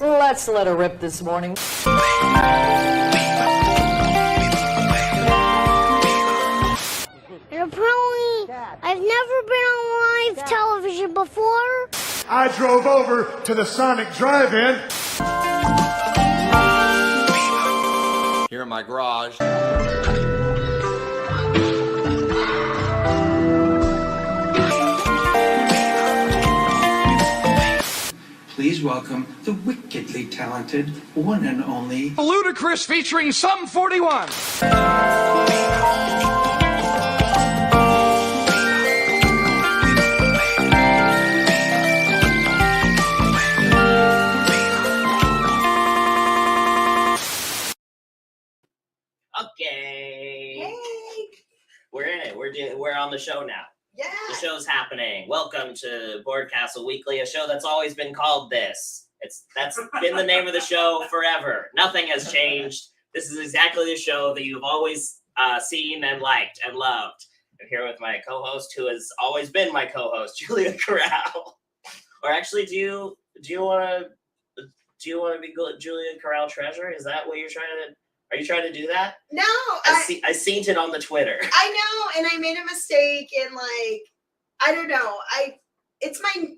Let's let her rip this morning. Apparently, I've never been on live television before. I drove over to the Sonic Drive-In. Here in my garage. Please welcome the wickedly talented one and only Ludacris featuring Sum 41. Okay. Hey. We're in it. We're on the show now. Yeah. The show's happening. Welcome to Board Castle Weekly, a show that's always been called this. That's been the name of the show forever. Nothing has changed. This is exactly the show that you've always seen and liked and loved. I'm here with my co-host, who has always been my co-host, Julia Corral. Or actually, do you want to be Julia Corral Treasure? Is that what you're trying to? Are you trying to do that? No, I seen it on the Twitter. I know, and I made a mistake, and I don't know.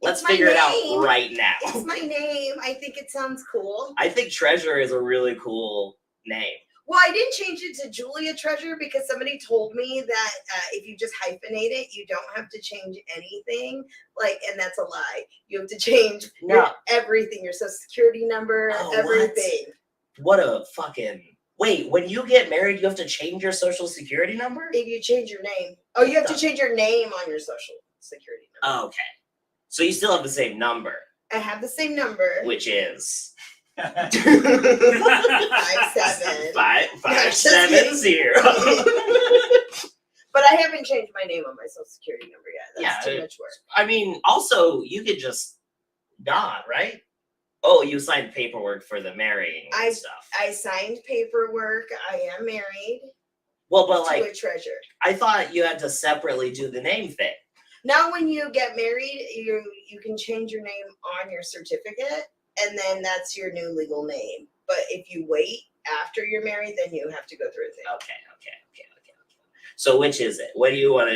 Let's figure it out right now. It's my name. I think it sounds cool. I think Treasure is a really cool name. Well, I didn't change it to Julia Treasure because somebody told me that if you just hyphenate it, you don't have to change anything. And that's a lie. You have to change everything, your social security number, everything. What a fucking... Wait, when you get married, you have to change your social security number? If you change your name. Oh, you have to change your name on your social security number. Oh, okay. So you still have the same number. I have the same number. Which is... 570. 5570. But I haven't changed my name on my social security number yet. That's too much work. I mean, also, you could just nod, right? Oh, you signed paperwork for the marrying and stuff. I signed paperwork. I am married. Well, but to a treasure. I thought you had to separately do the name thing. Now, when you get married, you can change your name on your certificate, and then that's your new legal name. But if you wait after you're married, then you have to go through a thing. Okay. So which is it? What do you want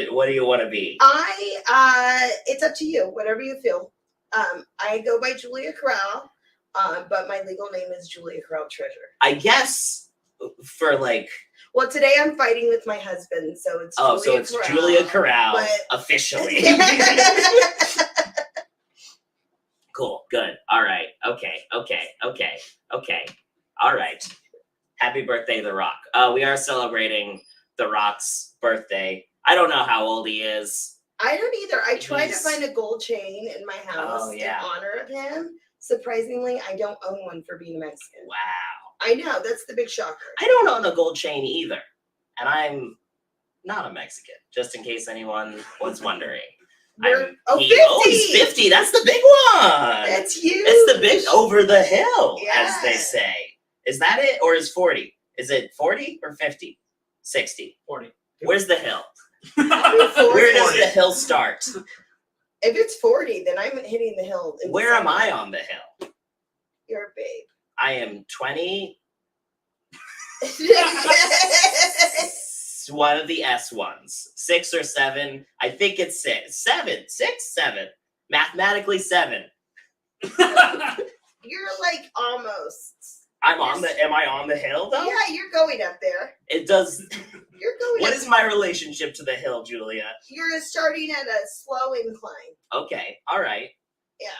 to be? It's up to you. Whatever you feel. I go by Julia Corral, but my legal name is Julia Corral Treasure. I guess for Well, today I'm fighting with my husband, so it's Julia Corral officially. Cool. Good. All right. Okay. All right. Happy birthday, The Rock. We are celebrating The Rock's birthday. I don't know how old he is. I don't either. I tried to find a gold chain in my house in honor of him. Surprisingly, I don't own one for being Mexican. Wow. I know. That's the big shocker. I don't own a gold chain either. And I'm not a Mexican, just in case anyone was wondering. 50! He owns 50. That's the big one. That's huge. It's the big over the hill, Yeah. as they say. Is that it? Or is 40? Is it 40 or 50? 60? 40. Where's the hill? Where does the hill start? If it's 40, then I'm hitting the hill. Where am I on the hill? You're a babe. I am 20. One of the S ones. 6 or 7. I think it's 6. 7. 6, 7. Mathematically 7. You're almost. Am I on the hill though? Yeah, you're going up there. It does. You're going What is my relationship to the hill, Julia? You're starting at a slow incline. Okay. All right. Yeah.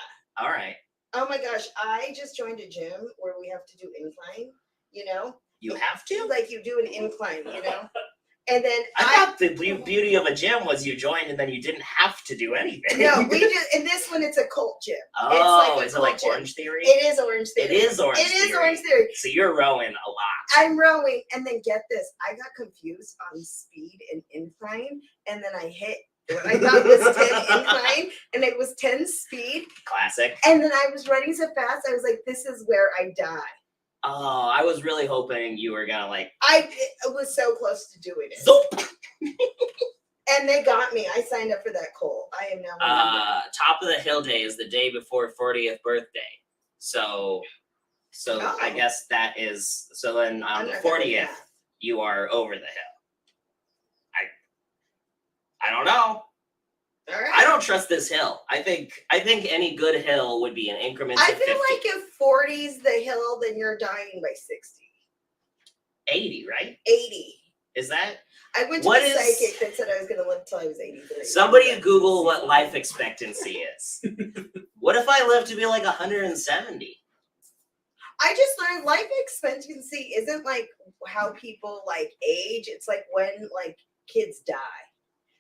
All right. Oh my gosh, I just joined a gym where we have to do incline, You have to? Like you do an incline, And then I thought the beauty of a gym was you joined and then you didn't have to do anything. No, we just in this one it's a cult gym. Oh, it's is it like Orange Theory? It is Orange Theory. It is Orange Theory. So you're rowing a lot. I'm rowing, and then get this, I got confused on speed and incline, and then I hit what I thought was 10 incline, and it was 10 speed. Classic. And then I was running so fast, I was like, this is where I die. Oh, I was really hoping you were gonna I was so close to doing it. Zoop! And they got me. I signed up for that cult. I am now. Top of the Hill Day is the day before 40th birthday. So So Oh. I guess that is, so then on I'm the not good at 40th, math. you are over the hill. I don't know. All right. I don't trust this hill. I think any good hill would be in increments I of feel 50. like if 40's the hill, then you're dying by 60. 80, right? 80. Is that? I went to What a is- psychic that said I was going to live till I was 83. Somebody Google what life expectancy is. What if I live to be like 170? I just learned life expectancy isn't like how people like age. It's like when like kids die.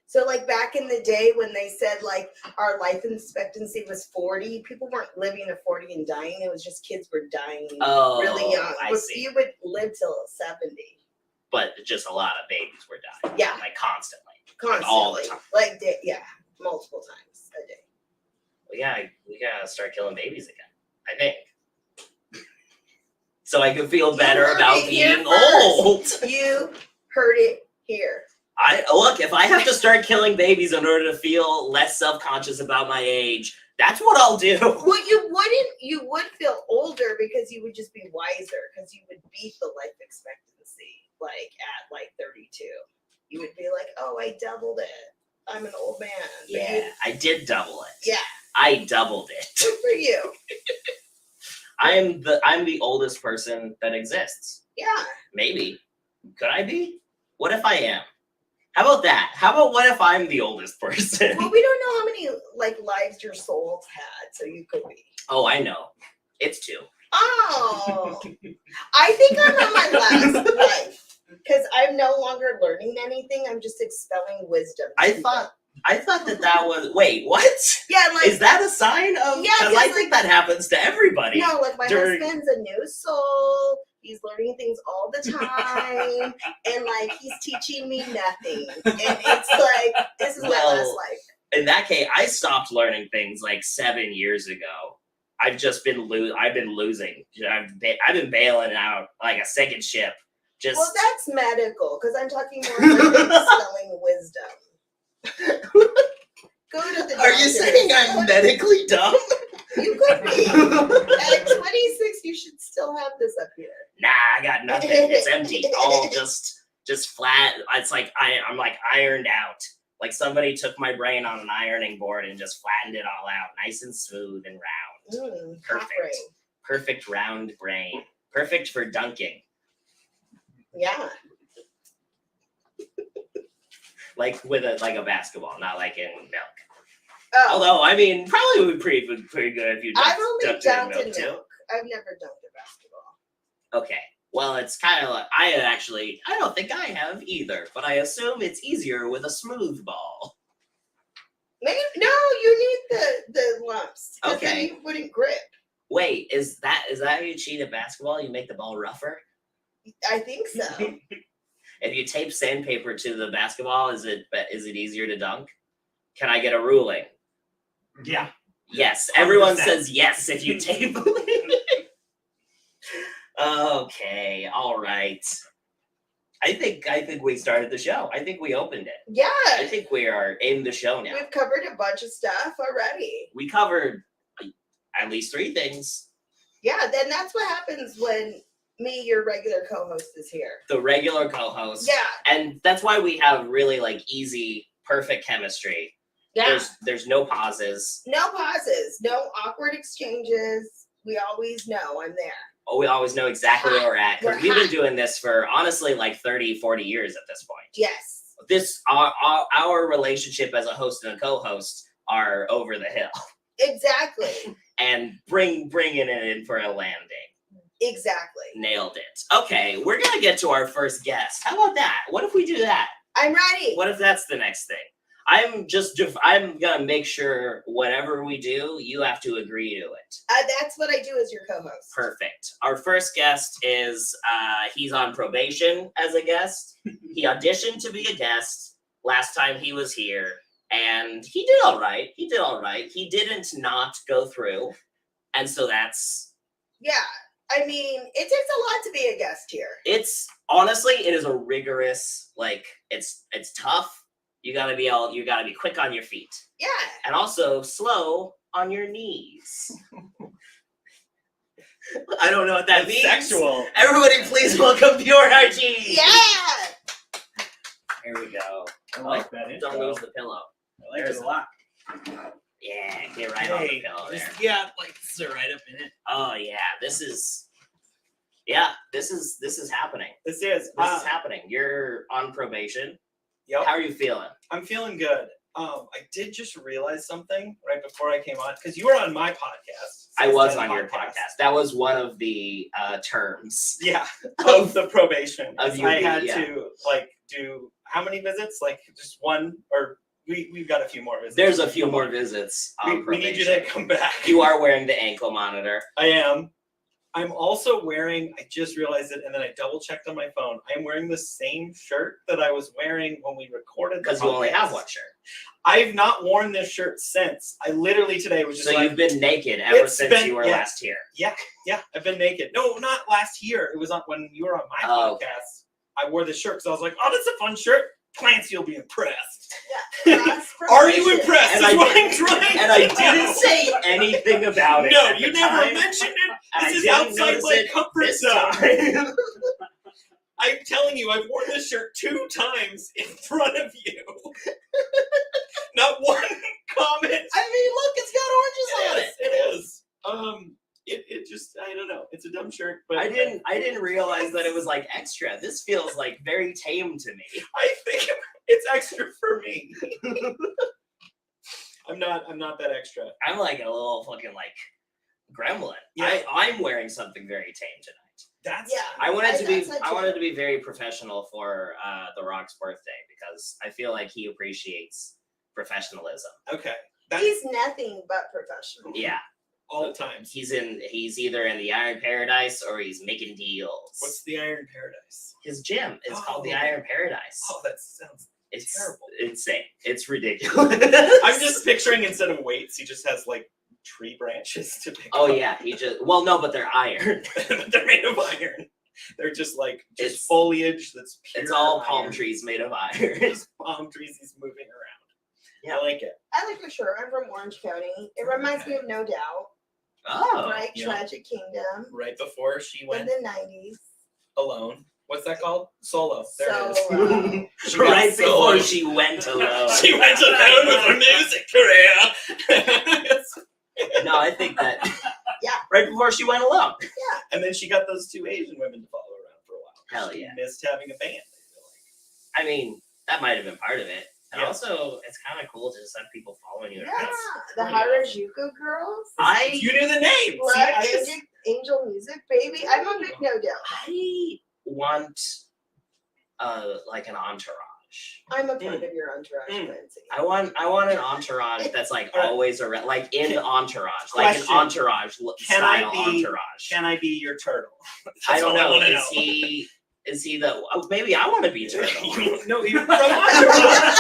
So like back in the day when they said like our life expectancy was 40, people weren't living to 40 and dying. It was just kids were dying really young. I But see. you would live till 70. But just a lot of babies were dying. Yeah. Like constantly. Constantly. all the time. Like yeah, multiple times a day. We gotta start killing babies again, I think. So I can feel better heard about it here being old. You heard it here. Look, if I have to start killing babies in order to feel less self-conscious about my age, that's what I'll do. Well, you would feel older because you would just be wiser because you would beat the life expectancy like at like 32. You would be like, oh, I doubled it. I'm an old man. But Yeah, I did double it. Yeah. I doubled it. Good for you. I'm the oldest person that exists. Yeah. Maybe. Could I be? What if I am? How about that? How about what if I'm the oldest person? Well, we don't know how many like lives your soul's had, so you could be. Oh, I know. It's 2. Oh. I think I'm on my last life because I'm no longer learning anything. I'm just expelling wisdom. I thought that was. Wait, what? Yeah, like Is that a sign of? Yeah, 'cause 'cause, I think that happens to everybody. no, like my during- husband's a new soul. He's learning things all the time, and like he's teaching me nothing. And it's like this is my last life. In that case, I stopped learning things like 7 years ago. I've just been I've been losing. I've been bailing out like a second ship. Just Well, that's medical because I'm talking more like expelling wisdom. Go to the Are you doctor. saying I'm medically dumb? You could be. At 26, you should still have this up here. Nah, I got nothing. It's empty. All just flat. It's like I'm like ironed out. Like somebody took my brain on an ironing board and just flattened it all out, nice and smooth and round. Perfect. Perfect round brain. Perfect for dunking. Yeah. Like with a basketball, not like in milk. Oh, Although I mean, probably would be pretty good if you I've only dunked it in dunked milk in too. milk. I've never dunked a basketball. Okay. Well, it's kind of like I don't think I have either, but I assume it's easier with a smooth ball. Maybe, no, you need the lumps. 'Cause then Okay. you wouldn't grip. Wait, is that how you cheat at basketball? You make the ball rougher? I think so. If you tape sandpaper to the basketball, is it easier to dunk? Can I get a ruling? Yeah. Yes. Everyone 100%. says yes if you tape. Okay. All right. I think we started the show. I think we opened it. Yeah. I think we are in the show now. We've covered a bunch of stuff already. We covered at least 3 things. Yeah, then that's what happens when me, your regular co-host, is here. The regular co-host. Yeah. And that's why we have really like easy, perfect chemistry. Yeah. There's no pauses. No pauses, no awkward exchanges. We always know I'm there. Oh, we always know exactly where we're at because We're we've been hot. doing this for honestly like 30, 40 years at this point. Yes. Our relationship as a host and a co-host are over the hill Exactly. and bringing it in for a landing. Exactly. Nailed it. Okay, we're gonna get to our first guest. How about that? What if we do that? I'm ready. What if that's the next thing? I'm gonna make sure whatever we do, you have to agree to it. That's what I do as your co-host. Perfect. Our first guest is he's on probation as a guest. He auditioned to be a guest last time he was here, and he did all right. He didn't not go through, and so that's. Yeah. I mean, it takes a lot to be a guest here. It's honestly, it is a rigorous. Like it's tough. You gotta be quick on your feet, Yeah. and also slow on your knees. I don't know what that means. Sexual. Everybody, please welcome Pure Hygiene. Yeah. Here we go. I like that intro. Don't lose the pillow. I like it a lot. Yeah, get right on the pillow there. Yeah, like sit right up in it. Oh yeah, this is happening. This is This is happening. You're on probation. Yep. How are you feeling? I'm feeling good. I did just realize something right before I came on because you were on my podcast. I was on your podcast. That was one of the terms. Yeah, of the probation. Of you I had being- to like do how many visits? Like just one, or we've got a few more visits. There's a few more visits on we need you to come back. You are wearing the ankle monitor. I am. I'm also wearing, I just realized it, and then I double checked on my phone. I'm wearing the same shirt that I was wearing when we recorded the Because you only podcast. have one shirt. I've not worn this shirt since. I literally today was just So like, you've been naked ever It's since been- you were yeah. last here. yeah, I've been naked. No, not last year. It was on when you were on my Oh, podcast. okay. I wore this shirt because I was like, oh, that's a fun shirt. Clancy will be impressed. That's Are you probation. impressed? And is I what didn't- I'm trying And I to didn't know. say anything about it. No, at you the never time, mentioned it. and I This is didn't outside notice my it comfort this zone. time. I'm telling you, I've worn this shirt 2 times in front of you. Not one comment. I mean, look, it's got oranges on it. It is. It just, I don't know. It's a dumb shirt, but I didn't realize that it was like extra. This feels like very tame to me. I think it's extra for me. I'm not that extra. I'm like a little fucking like gremlin. Yeah. I'm wearing something very tame tonight. That's Yeah. I wanted to be that's I true. wanted to be very professional for The Rock's birthday because I feel like he appreciates professionalism. okay. He's nothing but professional. Yeah. All the times. He's either in the Iron Paradise or he's making deals. What's the Iron Paradise? His gym is called the Oh. Iron Paradise. Oh, that sounds It's terrible. insane. It's ridiculous. I'm just picturing instead of weights, he just has like tree branches to pick Oh up. yeah, but they're iron. They're made of iron. They're just like It's- foliage that's pure. It's all palm iron. trees made of iron. Just palm trees he's moving around. Yeah. I like it. I like your shirt. I'm from Orange County. It reminds me of No Doubt. Oh, Right? yeah. Tragic Kingdom. Right before she In went the 90s. alone. What's that called? Solo. There it is. Solo. She went right solo. before she went alone. She went alone with her music career. No, I think that. Yeah. Right before she went alone. And then she got those 2 Asian women to follow around for a while. Hell She yeah. missed having a band. I mean, that might have been part of it. And Yeah. also, it's kind of cool to just have people following you. Yeah. The pretty awesome. Harajuku Girls. You knew the name. Blood See, I just- Angel Music, baby. I'm a big No Doubt. I want like an entourage. I'm a part of your entourage, Mm. Clancy. I want an entourage that's like Alright. always around, like in Entourage, like an Question. entourage Can I style be- entourage. Can I be your turtle? I don't know. wanna Is he the? Oh, maybe I want to be Turtle. No, you're from Entourage.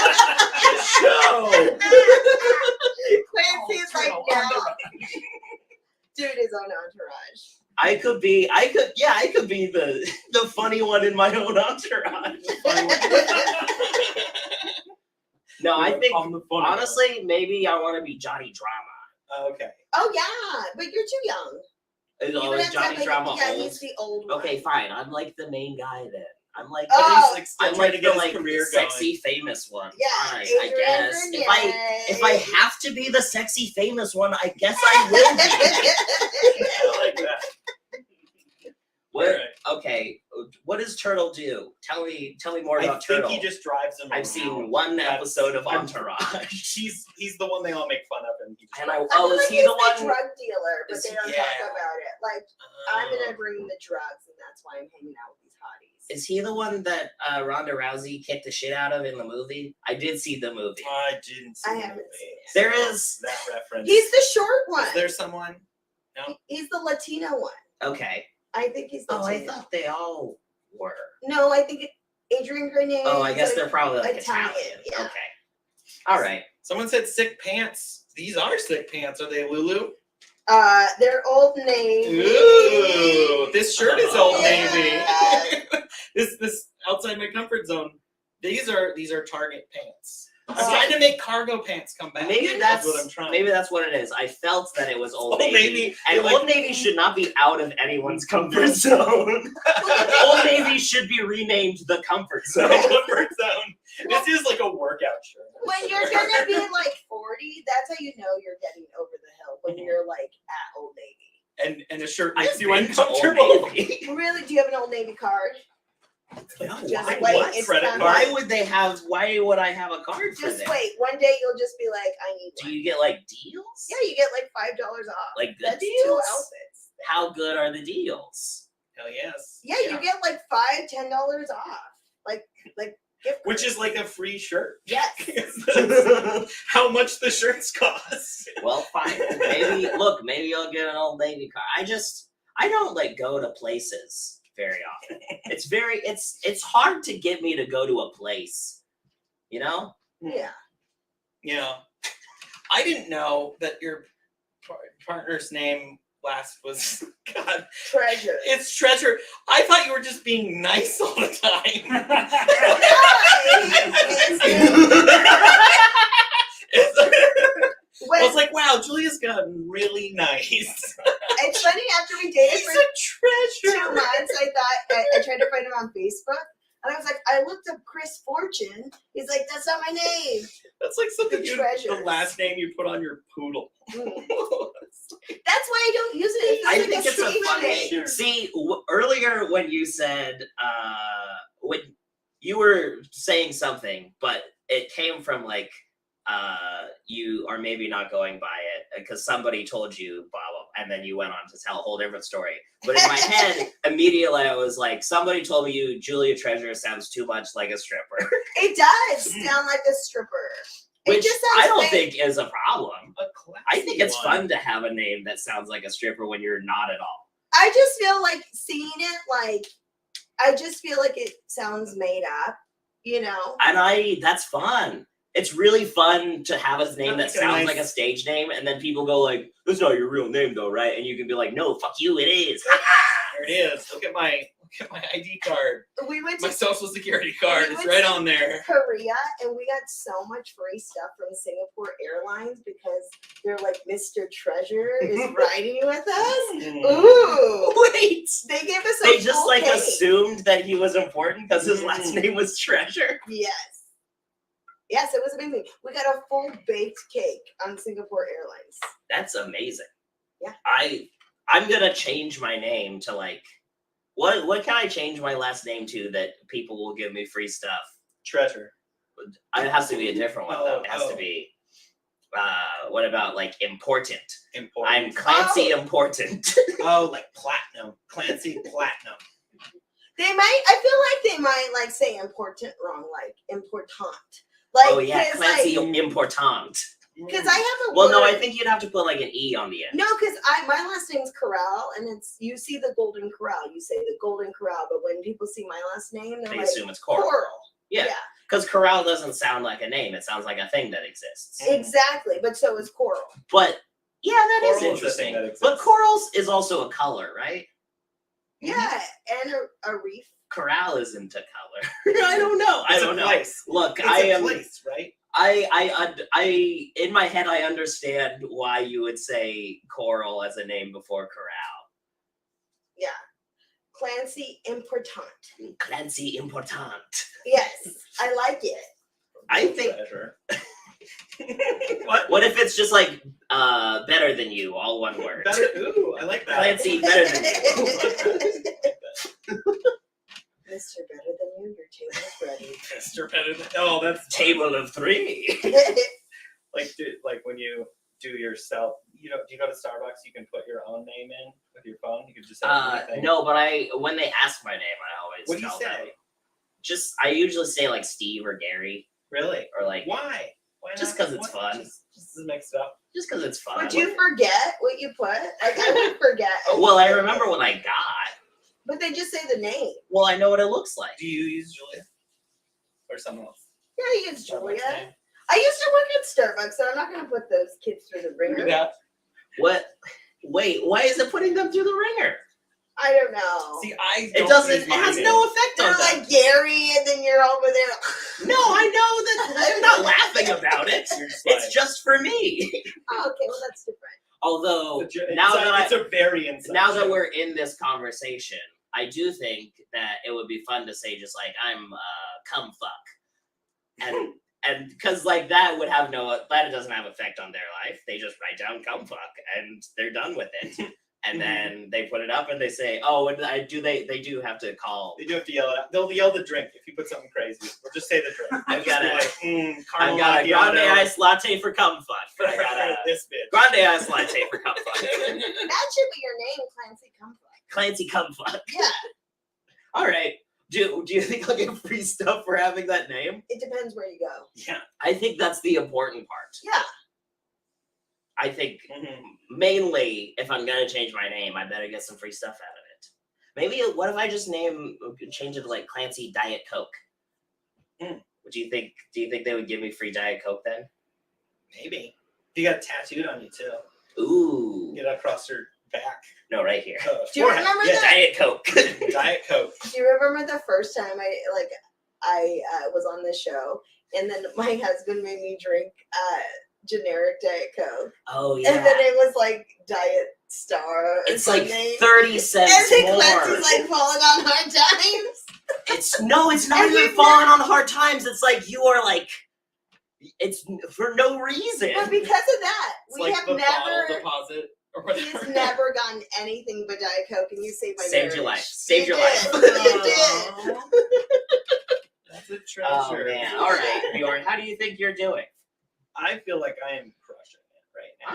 Show. Clancy's like, no. Dude is on entourage. I could be the funny one in my own entourage. No, I think I'm the funny one. honestly, maybe I want to be Johnny Drama. Okay. Oh yeah, but you're too young. Is You would is have to Johnny have, Drama yeah, old? he's the old one. Okay, fine. I'm like the main guy then. I'm like Oh, But he's like still I'm trying like to the get his like career sexy famous one. Yeah, Fine, I Adrian guess. If I Grenier. have to be the sexy famous one, I guess I will be. I like that. What? Alright. Okay, what does Turtle do? Tell me more I about think Turtle. he just drives them. I've around. seen one That's- episode of I'm- Entourage. He's the one they all make fun of, and he just And I I oh feel is like he he's the one? drug dealer, but is they he- don't yeah. talk about it. Like I'm Oh. gonna bring the drugs, and that's why I'm hanging out with these hotties. Is he the one that Ronda Rousey kicked the shit out of in the movie? I did see the movie. I didn't see I the haven't movie, seen it. There so is- that reference. He's the short one. Is there someone? He's the Latino one. Okay. I think he's the Oh, I Latino. thought they all were. No, I think Adrian Grenier. Oh, I is guess like they're probably like Italian, Italian. yeah. Okay. All right. Someone said sick pants. These are sick pants. Are they Lulu? They're Old Navy. Ooh, this shirt is Old Yeah. Navy. this outside my comfort zone. These are Target pants. I'm trying to make cargo pants come back. Maybe that's what I'm trying. Maybe that's what it is. I felt that it was Old Old Navy, Navy. and You're like- Old Navy should not be out of anyone's comfort zone. Old Navy should be renamed the Comfort Zone. Comfort zone. This is like a workout shirt. When you're gonna be like 40, that's how you know you're getting over the hill. When you're like at Old Navy. And a shirt I've makes you been to Old uncomfortable. Navy. Really? Do you have an Old Navy card? No, Just why? wait, What? it's Credit coming. card? Why would they have? Why would I have a card for Just this? wait. One day you'll just be like, I need Do one. you get like deals? Yeah, you get like $5 off. Like good That's 2 deals? outfits. How good are the deals? Hell yes. Yeah, you get like $5, $10 off. Like gift Which cards. is like a free shirt. Yes. Well, How much the shirts cost. fine. Maybe I'll get an Old Navy card. I don't like go to places very often. It's hard to get me to go to a place. You know? Yeah. Yeah. I didn't know that your partner's name last was God. Treasure. It's Treasure. I thought you were just being nice all the time. I was like, wow, Julia's gotten really nice. It's funny, after we dated He's for a 2 treasure. months, I thought, I tried to find him on Facebook, and I was like, I looked up Chris Fortune. He's like, that's not my name. That's like something The the treasures. last name you put on your poodle. Mm. That's why I don't use it. It's I like think it's a street funny. name. Sure. See, earlier when you said when you were saying something, but it came from like you are maybe not going by it because somebody told you blah blah, and then you went on to tell a whole different story. But in my head, immediately I was like, somebody told me you Julia Treasure sounds too much like a stripper, It does sound like a stripper. It which just sounds I don't fake. think is a problem. A classy I think it's one. fun to have a name that sounds like a stripper when you're not at all. I just feel like seeing it, like, I just feel like it sounds made up, you know? And that's fun. It's really fun to have a name that That's a sounds nice- like a stage name, and then people go like, "That's not your real name, though, right?" And you can be like, "No, fuck you, it is." There it is. Look at my ID card. We went My to social security card We is went right to on there. Korea, and we got so much free stuff from Singapore Airlines because they're like, Mr. Treasure is riding with us. Ooh. Wait, They gave us a they just full like cake. assumed that he was important because his last name was Treasure. Yes. Yes, it was amazing. We got a full baked cake on Singapore Airlines. That's amazing. Yeah. I'm gonna change my name to like, what can I change my last name to that people will give me free stuff? Treasure. It has to be a different one though. It has to be. What about like important? Important. I'm Clancy Important. Oh, like platinum. Clancy Platinum. They might, I feel like they might like say important wrong, like important. Like, Oh yeah, 'cause, Clancy like, Important. because I have a Well, no, word- I think you'd have to put like an E on the end. No, because my last name's Corral, and it's, you see the Golden Corral, you say the Golden Corral, but when people see my last name, they're They like, assume it's Coral. Coral. Yeah, because Corral doesn't sound like a name; it sounds like a thing that exists. Exactly, but so is Coral. But yeah, that is Coral is a interesting. thing that exists. But corals is also a color, right? Yeah, and a reef. Corral isn't a color. I don't know. I It's a don't know. place. Look, It's I a am. place, right? I in my head I understand why you would say Coral as a name before Corral. Yeah. Clancy Important. Clancy Important. Yes, I like it. I think. Treasure. What if it's just like better than you, all one word? Better. Ooh, I like that. Clancy better than you. Mr. Better Than You, your table's ready. Mr. Better than. Oh, that's Table of three. like when you do yourself. You know, do you go to Starbucks? You can put your own name in with your phone. You can just say anything. No, but when they ask my name, I always What do you tell say? them. I usually say like Steve or Gary Really? or like Why? Why not? Just 'cause it's Why- fun. Just to mix it up. just because it's fun. Would you forget what you put? Like, I would forget. Well, I remember what I got. But they just say the name. Well, I know what it looks like. Do you use Julia or someone else? Yeah, I use Starbucks Julia. name? I used to work at Starbucks, so I'm not going to put those kids through the ringer. Yeah. What? Wait, why is it putting them through the ringer? I don't know. See, I It don't doesn't. use It my has name. no effect They're on them. like Gary, and then you're over there. No, I know that. I'm not laughing about it. You're just It's like- just for me. Oh, okay, well that's different. Although It's a- now that it's a very inside now that joke. we're in this conversation, I do think that it would be fun to say just like I'm cum fuck, and because like that would have that doesn't have effect on their life. They just write down cum fuck and they're done with it. And then they put it up and they say, "Oh, and they do have to call." They do have to yell it out. They'll yell the drink if you put something crazy. Or just say the drink. I've got a caramel grande macchiato. ice latte for cum fuck. I got a this bitch. grande ice latte for cum fuck. That should be your name, Clancy Comfort. Clancy cum fuck. Yeah, All right. Do you think I'll get free stuff for having that name? it depends where you go. Yeah. I think that's the important part. Yeah. I think Mhm. mainly if I'm gonna change my name, I better get some free stuff out of it. Maybe what if I just change it to like Clancy Diet Coke? Do you think they would give me free Diet Coke then? Maybe. You got it tattooed on you too. Ooh. Get it across your back. No, right here. Do you remember Yeah, that? Diet Coke. Diet Coke. Do you remember the first time I was on this show, and then my husband made me drink generic Diet Coke, Oh yeah. and then it was like Diet Star. Or It's like something. 30 cents And then more. Clancy's like falling on hard times. It's not And even we've falling on hard times. It's like you are like, it's for no reason. But because of that, It's we like have the bottle never. deposit or He's whatever. never gotten anything but Diet Coke, and you saved my Saved your marriage. life. Saved You your did. life. You did. That's a Oh treasure. man! All right, Bjorn, how do you think you're doing? I feel like I am crushing it right now.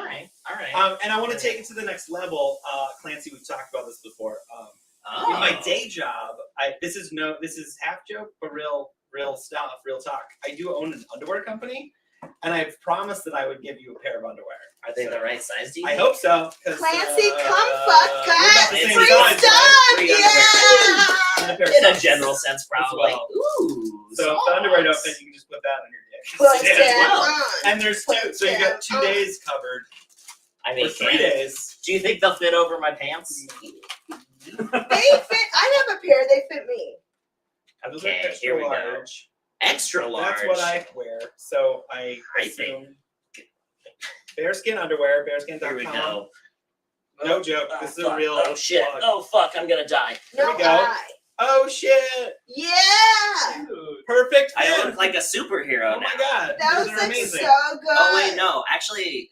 All right. And I want to take it to the next level. Clancy, we've talked about this before. Oh. In my day job, this is half joke, but real stuff, real talk. I do own an underwear company, and I've promised that I would give you a pair of underwear. Are they the right size? Do you I think? hope so. Clancy, come we're fuck, about cut, the Free same size, stuff, right? Free yeah. And a pair of In a socks. general sense, probably. well. Ooh. So if the underwear don't socks. fit, you can just put that on your dick. Put Yeah, that well. on. And there's two, so you got 2 days covered. I Or mean, 3 days. do you think they'll fit over my pants? They fit. I have a pair. They fit me. Those are Okay, extra here we go. large. Extra large. That's what I wear. So I think. assume bearskin underwear, Here bearskin.com. we go. No joke. This is a fuck. real Oh shit! plug. Oh fuck! I'm gonna die. No we go. lie. Oh shit! Yeah. Dude, perfect. I fit. look like a superhero Oh now. my god. That These was are like amazing. so good. Oh wait, no. Actually,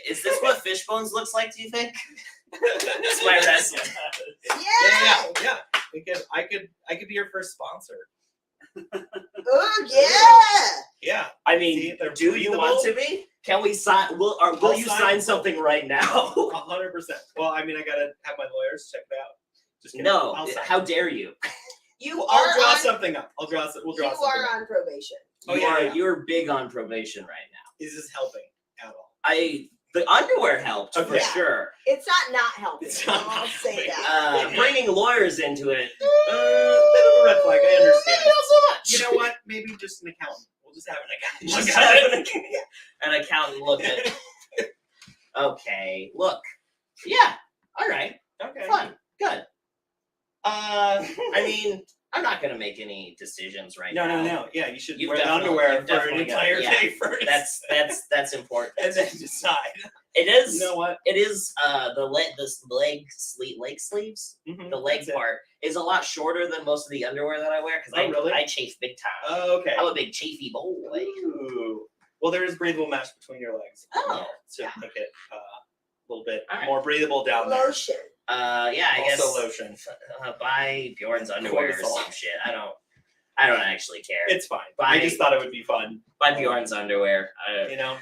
is this what Fishbones looks like? Do you think? That's my wrestling. Yeah. I could be your first sponsor. Oh yeah. Yeah. I mean, See, they're do you want to be? Can we sign? Will I'll you sign- sign something right now? 100%. Well, I mean, I gotta have my lawyers check it out. Just kidding. No. I'll sign. How dare you? You I'll are draw on. something up. We'll draw You something are up. on probation. Oh, You yeah, are yeah. you're big on probation right now. Is this helping at all? The underwear helped for Okay. sure. It's not helping. It's not I'll say helping. that. Bringing lawyers into it. Bit of a red flag. I understand. Maybe not so much. You know what? Maybe just an accountant. We'll just have an accountant. Just look at have it. an accountant look at it. Okay, look. Yeah. All right. Okay. Fun. Good. I mean, I'm not gonna make any decisions right now. No. Yeah, you should You've wear the definitely- underwear you've for an definitely got- entire yeah. day first. That's important. and then decide. It is. You know what? It is. The leg sleeves. Mhm, The leg that's it. part is a lot shorter than most of the underwear that I wear because Oh, really? I chafe big time. Oh, okay. I'm a big chafy boy. Ooh. Well, there is breathable mesh between your legs. Oh, to yeah. make it a little bit All right. more breathable down there. Lotion. Yeah, I guess. Also lotion. Buy Bjorn's underwear or Cortisol. some shit. I don't actually care. It's fine. Bye. I just thought it would be fun. Buy Bjorn's underwear. You know,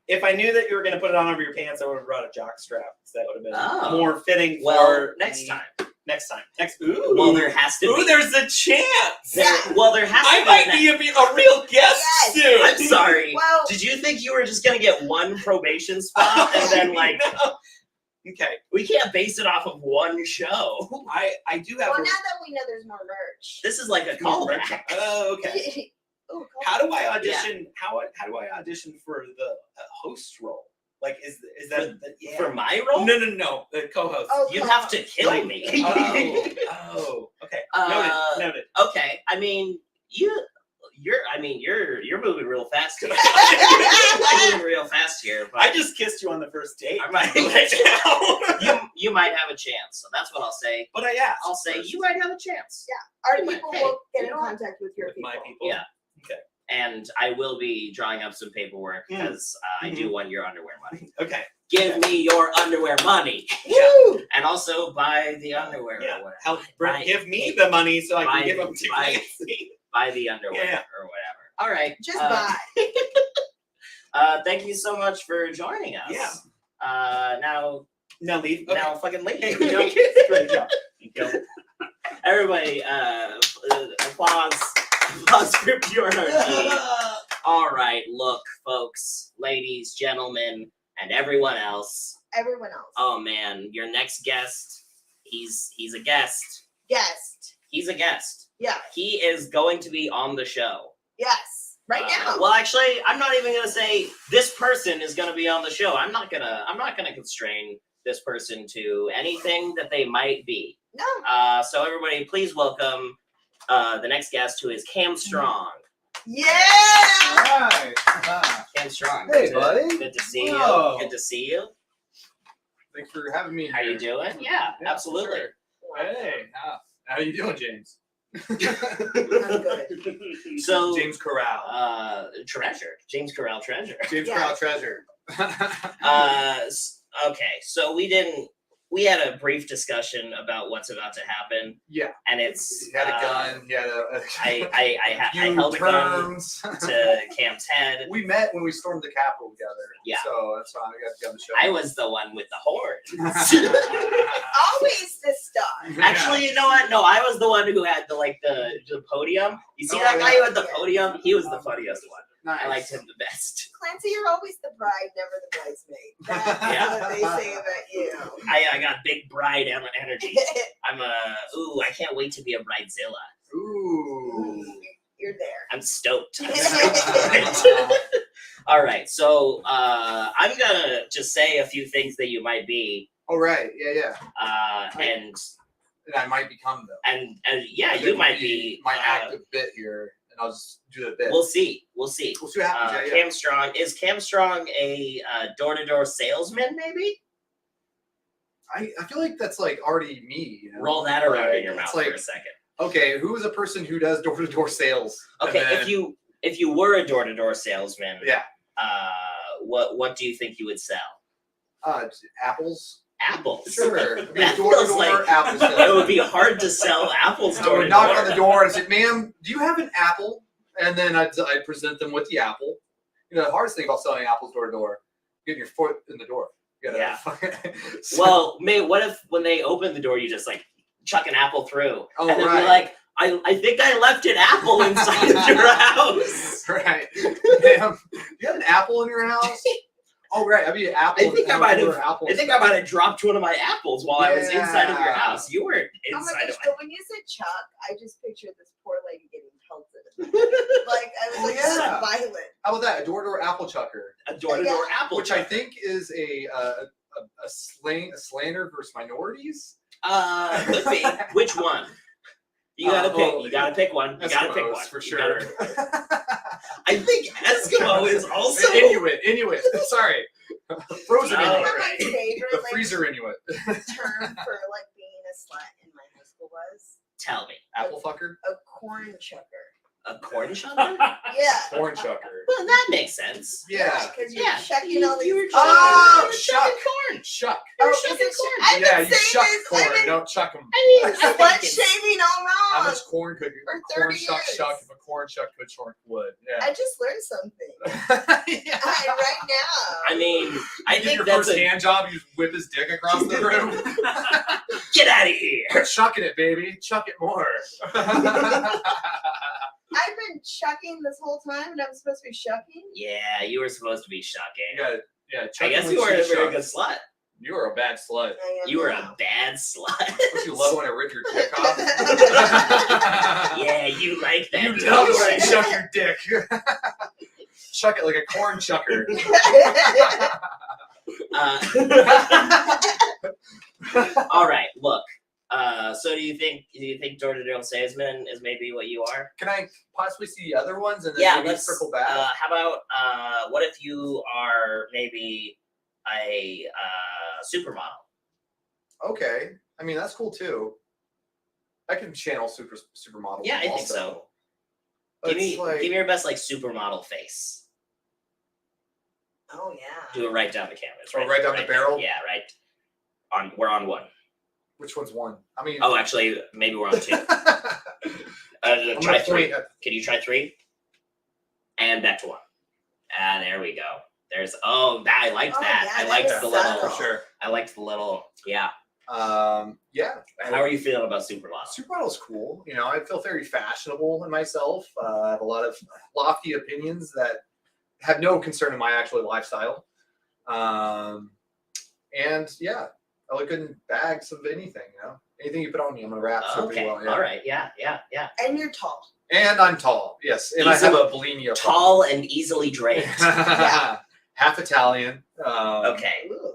if I knew that you were going to put it on over your pants, I would have brought a jock strap. So that would have been Oh. more fitting Well, for next the- time. Next time. Ooh. Well, there has to Ooh, be. there's a chance. There has to I be. might be a real guest Yes. soon. I'm sorry. Well, Did you think you were just gonna get one probation spot and then like No. Okay. we can't base it off of one show? I do have well, a now that we know there's more merch. This is like a callback. Oh, okay. Ooh, How do I audition? How do I audition for the host role? Like, is that yeah. For my role? No. The co-host. Oh, You'd have to kill me. Oh. Okay. Noted. Okay. I mean, you're moving real fast here. You're moving real fast here. But I just kissed you on the first date. I might, you might have a chance. So that's what I'll say. But yeah, I'll say you might have a chance. Our You might people pay. will get You in know what? contact with your with people. my people. Yeah. Okay. And I will be drawing up some paperwork because I do want your underwear money. Okay. Give me your underwear money. Woo! And also buy the underwear Yeah. or whatever. Help Buy- give me the money so I buy- can give them to buy- Clancy. Buy the underwear Yeah. or whatever. All right. Just buy. Thank you so much for joining us. Yeah. Now Leave. Okay. now fucking leave. Hey, great job. Thank you. Everybody, applause for Pure RG. All right, look, folks, ladies, gentlemen, and everyone else. Everyone else. Oh man, your next guest, he's a guest. Guest. He's a guest. Yeah. He is going to be on the show. Yes. Right now. Well, actually, I'm not even gonna say this person is gonna be on the show. I'm not gonna constrain this person to anything that they might be. No. So everybody, please welcome the next guest, who is Cam Strong. Yeah. Hi. Cam Strong. Hey, buddy. Good to see Whoa. you. Good to see you. Thanks for having me. How you doing? Yeah, absolutely. Sure. Hey, how you doing, James? I'm good. So James Corral. Treasure. James Corral Treasure. James Yeah. Crow Treasure. Okay, so we had a brief discussion about what's about to happen, Yeah. and it's He had a gun. He had I held a gun to Cam's head. We met when we stormed the Capitol together. Yeah. So that's why I got to come to show. I was the one with the horn. Always the star. Actually, you know what? No, I was the one who had the podium. You see that guy who had the podium? He was the funniest one. Nice. I liked him the best. Clancy, you're always the bride, never the bridesmaid. That's what they say about you. I got big bride energy. I can't wait to be a bridezilla. Ooh. You're there. I'm stoked. All right, so I'm gonna just say a few things that you might be. All right. Yeah. And I might become though. and yeah, you might be my active bit here, and I'll just do the bit. We'll see. We'll see. We'll see what happens. Cam Strong, is Cam Strong a door-to-door salesman? Maybe. I feel like that's like already me. You know? Roll that around in your It's mouth like, for a second. Okay, who is a person who does door-to-door sales? Okay, And then- if you were a door-to-door salesman, Yeah. What do you think you would sell? Apples. Apples. Sure. That Door-to-door feels like apple it sales. would be hard to sell apples I door would to knock door. on the door and say, "Ma'am, do you have an apple?" And then I'd present them with the apple. You know, the hardest thing about selling apples door to door, getting your foot in the door. You gotta Yeah. So- Well, what if when they open the door, you just like chuck an apple through, Oh, and then right. be like, I think I left an apple inside of your house. Right. Ma'am, do you have an apple in your house? Oh, right. I mean, apple. I think I might have. Apple I think I might have dropped one of my apples while I was inside of your Yeah. house. You weren't Oh my inside gosh, of but when you said Chuck, I just pictured this poor lady getting pelted. Like, I was like, this is Yeah. violent. How about that? A door-to-door apple chucker, a door-to-door apple, which I truck. think is a slander versus minorities. Could be. Which one? You gotta pick. You gotta pick one. You gotta pick Eskimos, one for You sure. I think Eskimo is also. Inuit. Sorry, frozen Oh, You know Inuit. what my right. favorite The freezer Inuit. term for like being a slut in my high school was? Tell me, Apple fucker. A corn chucker. a corn chucker? Yeah. Corn chucker. Well, that makes sense. Yeah. Because you're Yeah. shucking all these. You were Oh, chucking shuck. corn. Shuck. Oh, shucking is it corn. I've Yeah, been you saying shuck this. corn. I've been Don't chuck them. I mean, I slut think it's- shaming all How wrong. much corn could For corn 30 shuck years. shuck if a corn shuck could shuck wood? Yeah. I just learned something Yeah. right now. I mean, I You get think your that's first a. hand job, you just whip his dick across the room. Get out of here. Quit chucking it, baby. Chuck it more. I've been chucking this whole time, and I'm supposed to be shucking. Yeah, you were supposed to be shucking. Yeah, I guess you weren't a very good slut. You were a bad slut. I am You were now. a bad slut. Don't you love when I rip your dick off? Yeah, you like that. You don't love you? when I chuck your dick. Chuck it like a corn chucker. All right, look. So do you think door-to-door salesman is maybe what you are? Can I possibly see the other ones and then Yeah, maybe let's circle back? how about what if you are maybe a supermodel? Okay. I mean, that's cool too. I can channel supermodel. Yeah, I think also. so. But Give me it's like, give me your best like supermodel face. Oh yeah. Do it right down the canvas. Oh, right down the barrel? Yeah, right. We're on one. which one's one? I mean, Oh, actually, maybe we're on two. I'm Try gonna three. point at- Can you try three? And back to one. Ah, there we go. There's I liked Oh, that. yeah, I that liked was the little. subtle. for sure. I liked the little. Yeah. Yeah. How are you feeling about supermodel? Supermodel's cool. You know, I feel very fashionable in myself. I have a lot of lofty opinions that have no concern in my actual lifestyle. And yeah, I look good in bags of anything. You know, anything you put on me, I'm gonna wrap so pretty Okay. well. Yeah. All right. Yeah. And you're tall. And I'm tall. Yes, and I have a bulimia. Tall and easily draped. Yeah. Half Italian. Okay. Ooh.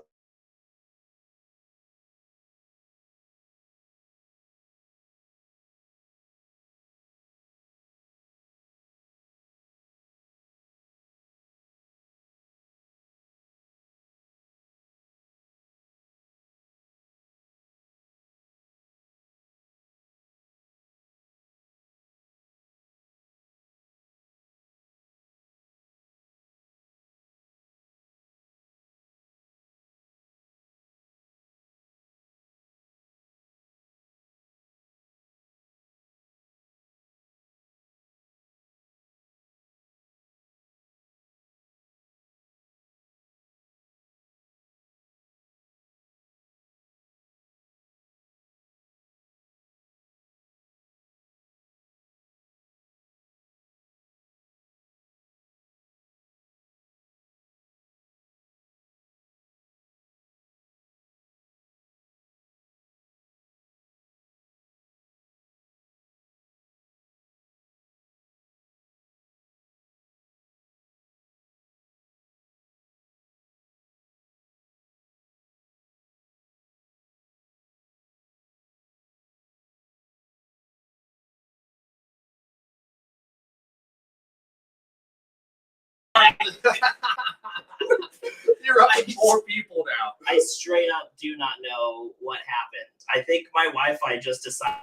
You're up to 4 people now. I straight up do not know what happened. I think my Wi-Fi just decided.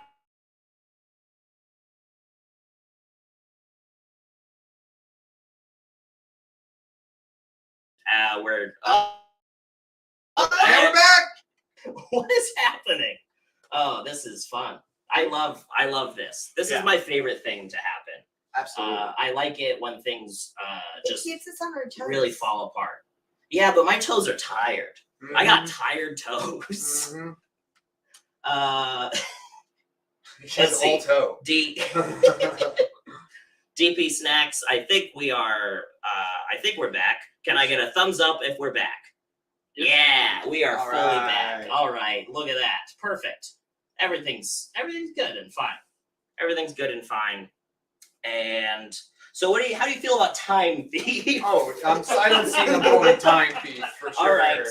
We're. And we're back. What is happening? Oh, this is fun. I love this. This is my favorite thing to happen. Absolutely. I like it when things It just keeps us on our toes. really fall apart. Yeah, but my toes are tired. I got Mhm. tired toes. Mhm. Let's All see. toe. DP Snacks. I think we are. I think we're back. Can I get a thumbs up if we're back? Yeah, we are All fully back. right. All right, look at that. Perfect. Everything's good and fine. Everything's good and fine. And so, how do you feel about Time Thief? Oh, I don't see them going Time Thief for sure. All right.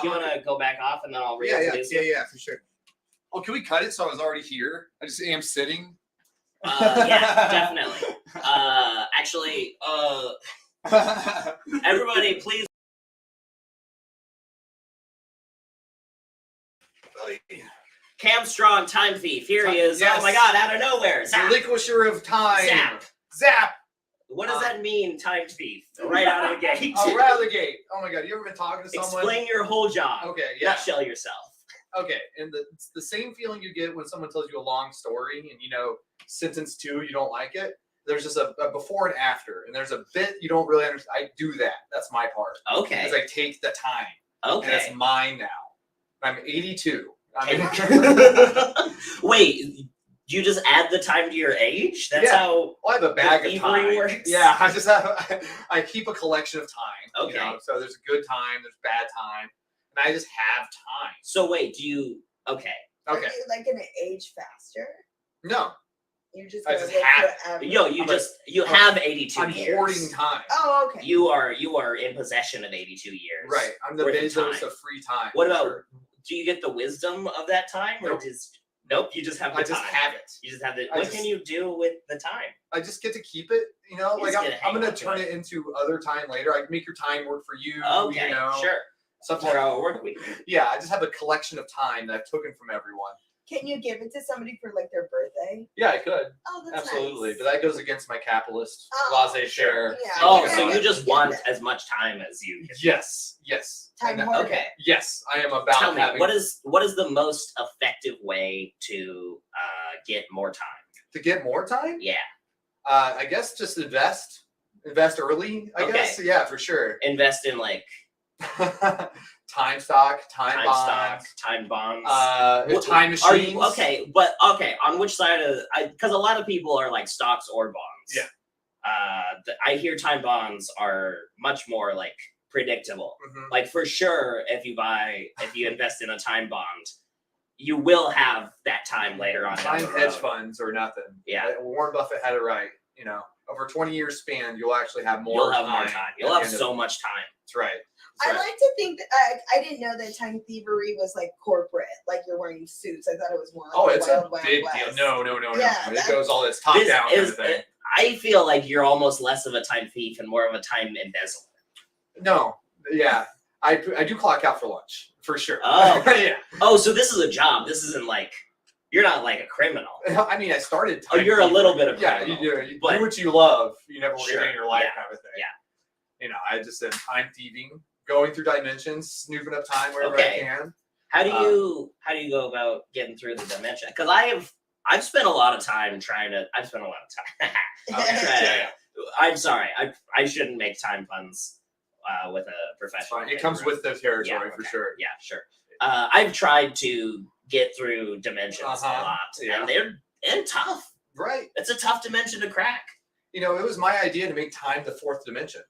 Do you want to go back off and then I'll reintroduce you? Yeah, for sure. Oh, can we cut it so I was already here? I just am sitting. Yeah, definitely. Actually, everybody, please. Cam Strong, Time Thief. Here he is. Yes. Oh my God! Out of nowhere. Zap. Relinquisher of time. Zap. Zap. What does that mean, Time Thief? Right out of the gate. Oh, right out of the gate. Oh my God, you ever been talking to someone? Explain your whole job. Okay, yeah. Nutshell yourself. Okay, and it's the same feeling you get when someone tells you a long story and sentence 2 you don't like it. There's just a before and after, and there's a bit you don't really understand. I do that. That's my part. Okay. Because I take the time. And Okay. it's mine now. I'm 82. Wait, you just add the time to your age? That's Yeah. how Well, I have a bag of thievery time. works? Yeah, I just have. I keep a collection of time. Okay. So there's good time, there's bad time, and I just have time. So wait, do you? Okay. Okay. Are you like gonna age faster? No. You're just I gonna just live have- forever. You have 82 I'm years. hoarding time. Oh, okay. You are in possession of 82 years. Right. I'm the worth of Bezos time. of free time. What for about? sure. Do you get the wisdom of that time, or Nope. nope? You just have the I just time. have it. You just have the. I What just- can you do with the time? I just get to keep it, you know. You Like just I'm, get to I'm hang gonna on to turn it. it into other time later. I make your time work for you. Okay, you know, sure. Something. 4-hour work week. Yeah, I just have a collection of time that I've taken from everyone. Can you give it to somebody for like their birthday? Yeah, I could. Oh, that's Absolutely, nice. but that goes against my capitalist Oh, laissez-faire. yeah. Oh, Yeah, so I you just get want that. as much time as you can. Yes, yes. Time And hoarder. Okay. yes, I am about Tell me, having what is the most effective way to get more time? to get more time. Yeah, I guess just invest early. I Okay. guess, yeah, for sure. invest in like Time stock, time time bonds, stocks, time bonds. time Are machines. you okay? But okay, on which side of because a lot of people are like stocks or bonds. Yeah. I hear time bonds are much more like predictable. Mhm. Like for sure, if you invest in a time bond, you will have that time later on. down Time the hedge road. funds or nothing. Yeah. Warren Buffett had it right. You know, over 20 years span, you'll actually have more. You'll have more time. You'll at have the end so of- much time. That's right. I That's right. like to think that I didn't know that time thievery was like corporate, like you're wearing suits. I thought it was more like Oh, the it's Wild a Wild big West. deal. No. Yeah, It that- goes all this top This down kind is- of thing. I feel like you're almost less of a time thief and more of a time embezzler. No, yeah, I do clock out for lunch for sure. Oh. yeah. Oh, so this is a job. This isn't like you're not like a criminal. I mean, I started. Oh, you're a little bit of Yeah, criminal, you but- do what you love. You never work a Sure, day in your life, yeah, kind of thing. yeah. You know, I just said time thieving, going through dimensions, snooping up time wherever Okay. I can. How do you go about getting through the dimension? Because I've spent a lot of time trying to. I've spent a lot of time. Yeah. I'm sorry. I shouldn't make time puns with a It's professional. fine. It comes with the territory for okay. sure. Yeah, sure. I've tried to get through dimensions a lot, Yeah. and they're tough. Right. It's a tough dimension to crack. You know, it was my idea to make time the fourth dimension.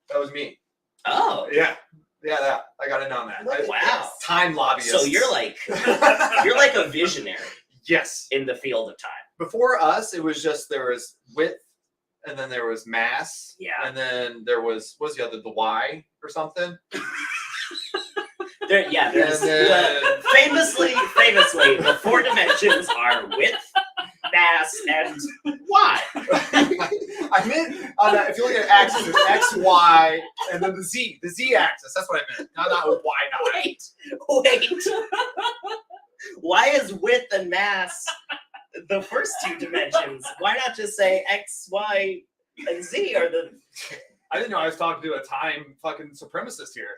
That was me. Oh, Yeah. Yeah. I got in on that. Look at wow. this. Time lobbyist. So you're like a visionary yes. in the field of time. Before us, it was just there was width, and then there was mass. Yeah. And then there was the other, the Y or something. There's And then- famously, the four dimensions are width, mass, and Y. I meant on that, if you look at axis, there's X, Y, and then the Z axis. That's what I meant. Not Y, not. Wait. Why is width and mass the first two dimensions? Why not just say X, Y, and Z are the? I didn't know I was talking to a time fucking supremacist here.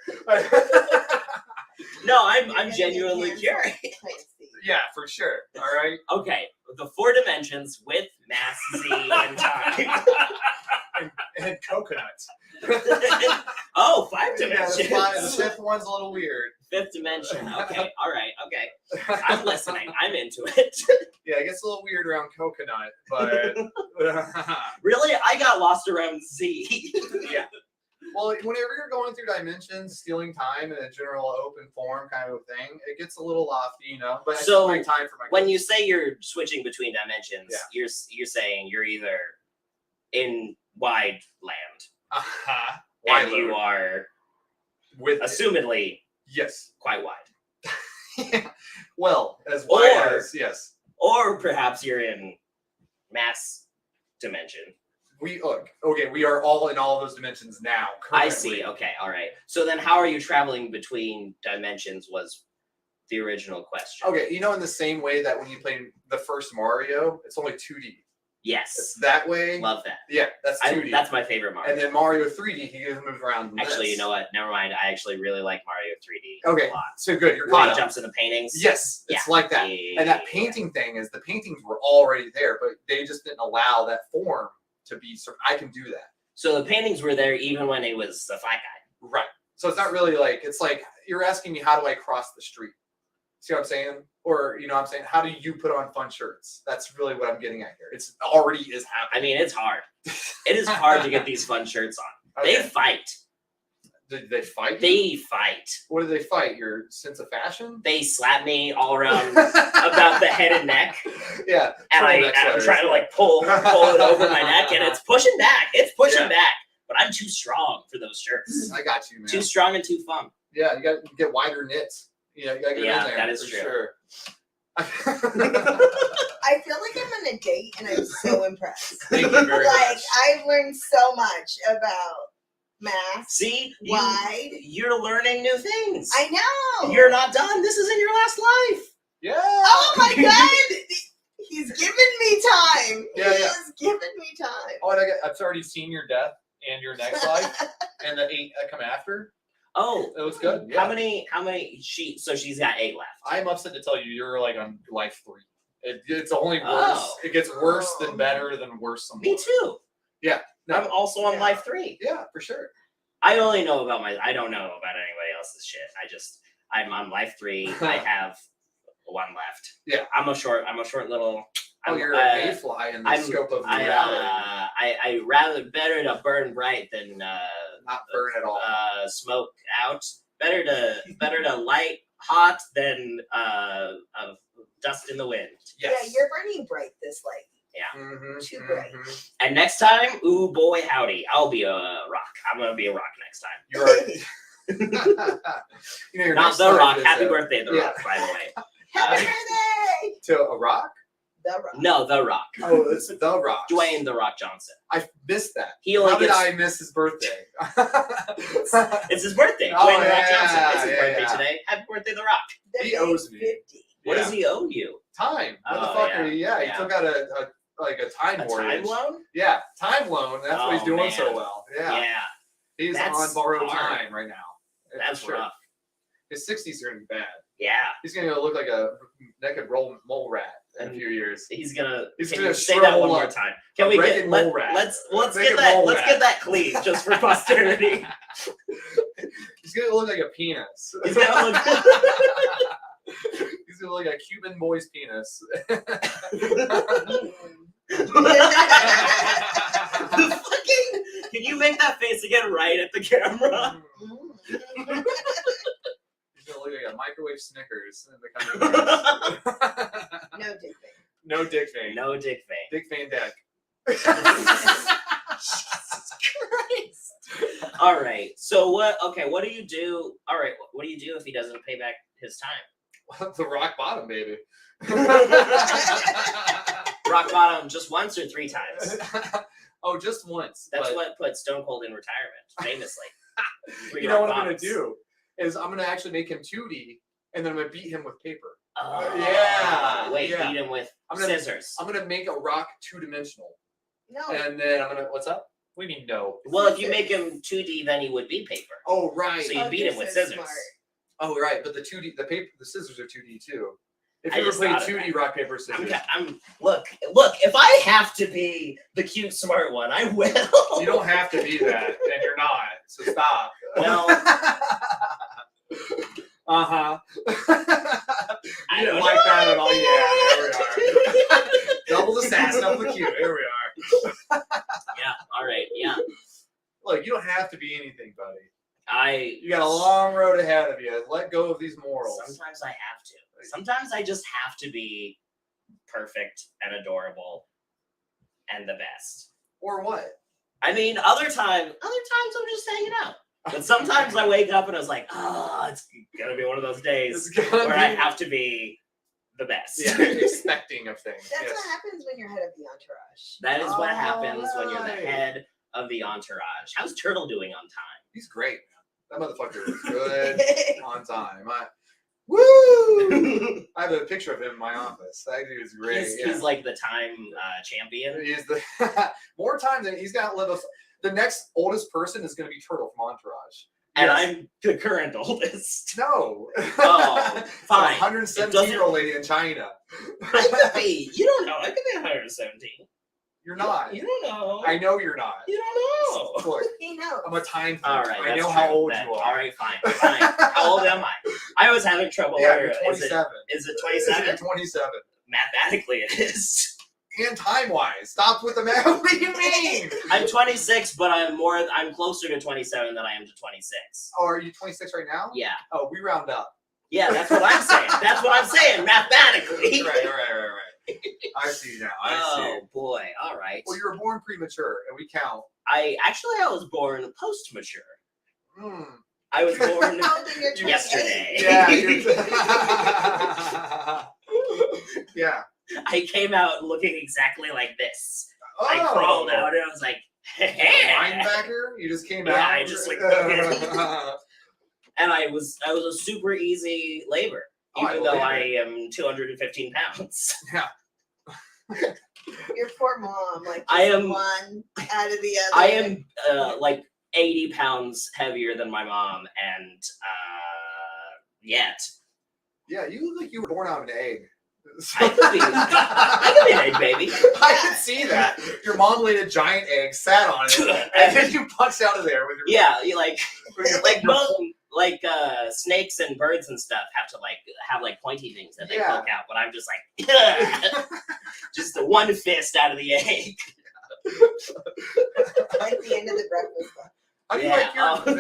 No, I'm genuinely curious. Yeah, for sure. All right. Okay, the four dimensions: width, mass, Z, and time. And coconuts. Oh, 5 Yeah, dimensions. the fifth one's a little weird. Fifth dimension. Okay, all right, okay. I'm listening. I'm into it. Yeah, it gets a little weird around coconut, but Really, I got lost around Z. yeah. Well, whenever you're going through dimensions, stealing time in a general open form kind of thing, it gets a little lofty, you know. But I So, still make time for my. When you say you're switching between dimensions, Yeah. you're saying you're either in wide land Why and you are with assumedly yes. quite wide, Well, as wide Or- as yes. or perhaps you're in mass dimension. We look okay. We are all in all those dimensions now. I Currently. see. Okay, all right. So then, how are you traveling between dimensions? Was the original question? Okay, you know, in the same way that when you play the first Mario, it's only 2D. Yes, It's that way. love that. Yeah, that's 2D. That's my favorite Mario. And then Mario 3D, he can move around. in Actually, this. you know what? Never mind. I actually really like Mario 3D Okay, a lot. so good. You're When caught he up. jumps into paintings. Yes, it's like that. Yeah. And that painting thing is the paintings were already there, but they just didn't allow that form to be. So I can do that. So the paintings were there even when he was a flat guy. Right. So it's not really like it's like you're asking me how do I cross the street? See what I'm saying? Or you know what I'm saying, how do you put on fun shirts? That's really what I'm getting at here. It's already is happening. I mean, it's hard. It is hard to get these fun shirts on. Okay. They fight. Did they fight? They fight. What did they fight? Your sense of fashion? They slap me all around about the head and neck. Yeah. And I'm trying to like pull it over my neck, and it's pushing back. It's pushing back. But I'm too strong for those shirts. I got you, man. Too strong and too fun. Yeah, you got to get wider knits. You know, you got to get in there. That is for true. Sure. I feel like I'm on a date and I'm so impressed. Thank you very Like much. I've learned so much about math. See, wide. You're learning new things. I know. You're not done. This isn't your last life. Yeah. Oh my god. He's given me time. Yeah, he yeah. has given me time. Oh, and I've already seen your death and your next life and the 8 that come after. Oh, it was good. Yeah. How many? So she's got 8 left. I'm upset to tell you, you're like on life 3. It's only worse. Oh. It gets worse than better than worse. Me too. Yeah. No. I'm also on life 3. Yeah, for sure. I only know about I don't know about anybody else's shit. I'm on life 3. I have 1 left. Yeah. I'm a short little. You're a mayfly in the scope of reality. I rather better to burn bright than not burn at all. Smoke out. Better to light hot than dust in the wind. Yes. Yeah, you're burning bright this light. Yeah. Mm-hmm, Too bright. And next time, ooh boy howdy, I'll be a rock. I'm gonna be a rock next time. You're right. You know, Not the Rock. Happy birthday, the Rock, by the way. Happy birthday! To a rock? The Rock. No, the Rock. Oh, it's the Rock. Dwayne the Rock Johnson. I missed that. He only How did gets- I miss his birthday? It's his birthday. Oh, Dwayne the Rock yeah, Johnson. It's his yeah, birthday yeah. today. Happy birthday, the Rock. He owes me. 50. What Yeah. does he owe you? Time. Oh, Motherfucker. Yeah, yeah. he took out a time A mortgage. time loan? Yeah, time loan. That's what he's Oh, doing man. so well. Yeah. He's That's on borrowed hard. time right now. That's For sure. rough. His 60s are gonna be bad. Yeah. He's gonna look like a naked mole rat in a few years. He's gonna. He's can gonna you say that one shrivel more up. time? Can A we ragged get mole let, rat. let's A get ragged that mole let's rat. get that clean just for posterity. He's gonna look like a penis. He's gonna look. He's gonna look like a Cuban boy's penis. Fucking, can you make that face again right at the camera? He's gonna look like a microwave Snickers in the coming No dick thing. No dick vein. No dick vein. Dick vein deck. All right. So what? Okay. What do you do? All right. What do you do if he doesn't pay back his time? The rock bottom, baby. Rock bottom just once or 3 times? Oh, just once. That's but what put Stone Cold in retirement, famously. you know what I'm gonna do is I'm gonna actually make him 2D, and then I'm gonna beat him with paper. Oh, Yeah, Wait, yeah. beat him with I'm gonna- scissors. I'm gonna make a rock 2-dimensional, No. and then I'm gonna. What's up? What do you mean no? Well, if you make him 2D, then he would be paper. Oh right. So you beat him with scissors. Oh right, but the 2D, the paper, the scissors are 2D too. If I you ever just played thought of 2D that. rock paper scissors, Look. If I have to be the cute smart one, I will. you don't have to be that, and you're not. So stop. Well, Uh-huh. I You didn't don't like know. that at all. Yeah, there we are. Double the sass, double the cute. Here we are. Yeah. All right. Yeah. Look, you don't have to be anything, buddy. You got a I long road ahead of you. Let go of these morals. sometimes I have to. Sometimes I just have to be perfect and adorable and the best. Or what? I mean, other times I'm just hanging out. But sometimes I wake up and I was like, oh, it's gonna be one of those days It's gonna where I be- have to be the best. Yeah, expecting of things. That's yes. what happens when you're head of the entourage. That is what happens when you're Alright. the head of the entourage. How's Turtle doing on time? He's great, man. That motherfucker is good on time. Woo! I have a picture of him in my office. That dude is great. He's like the time champion. He's the more time than he's got to live. The next oldest person is going to be Turtle from Entourage. And Yes. I'm the current oldest. No. Oh, fine. 117-year-old lady in China. I could be. You don't know. I could be 117. You're not. You don't know. I know you're not. You don't know. Look, He knows. I'm a time thief. All right. I that's know how true. old Then, you are. All right. Fine. How old am I? I was having trouble. Yeah, earlier. you're 27. Is it You're 27? 27. Mathematically, it is. and time-wise. Stop with the math. What do you mean? I'm 26, but I'm closer to 27 than I am to 26. Oh, are you 26 right now? Yeah. Oh, we round up. Yeah, that's what I'm saying. That's what I'm saying mathematically. Right. I see now. I see. Oh boy. All right. Well, you were born premature, and we count. I was born post-mature. Hmm. I was born How old are you? yesterday. Yeah. Yeah. I came out looking exactly like this. Oh. I crawled out and I was like, A hey. linebacker? You just came out. Yeah, I just like and I was a super easy labor, even though I am 215 pounds. Yeah. Your poor mom. Like I am one out of the other. I am like 80 pounds heavier than my mom, and yet. Yeah, you look like you were born out of an egg. I could be an egg baby. I can see that. Your mom laid a giant egg, sat on it, and then you punched out of there with your You like snakes and birds and stuff have to have pointy things that they poke out, but I'm just like just the one fist out of the egg. Like the end of the breakfast club. How do you how do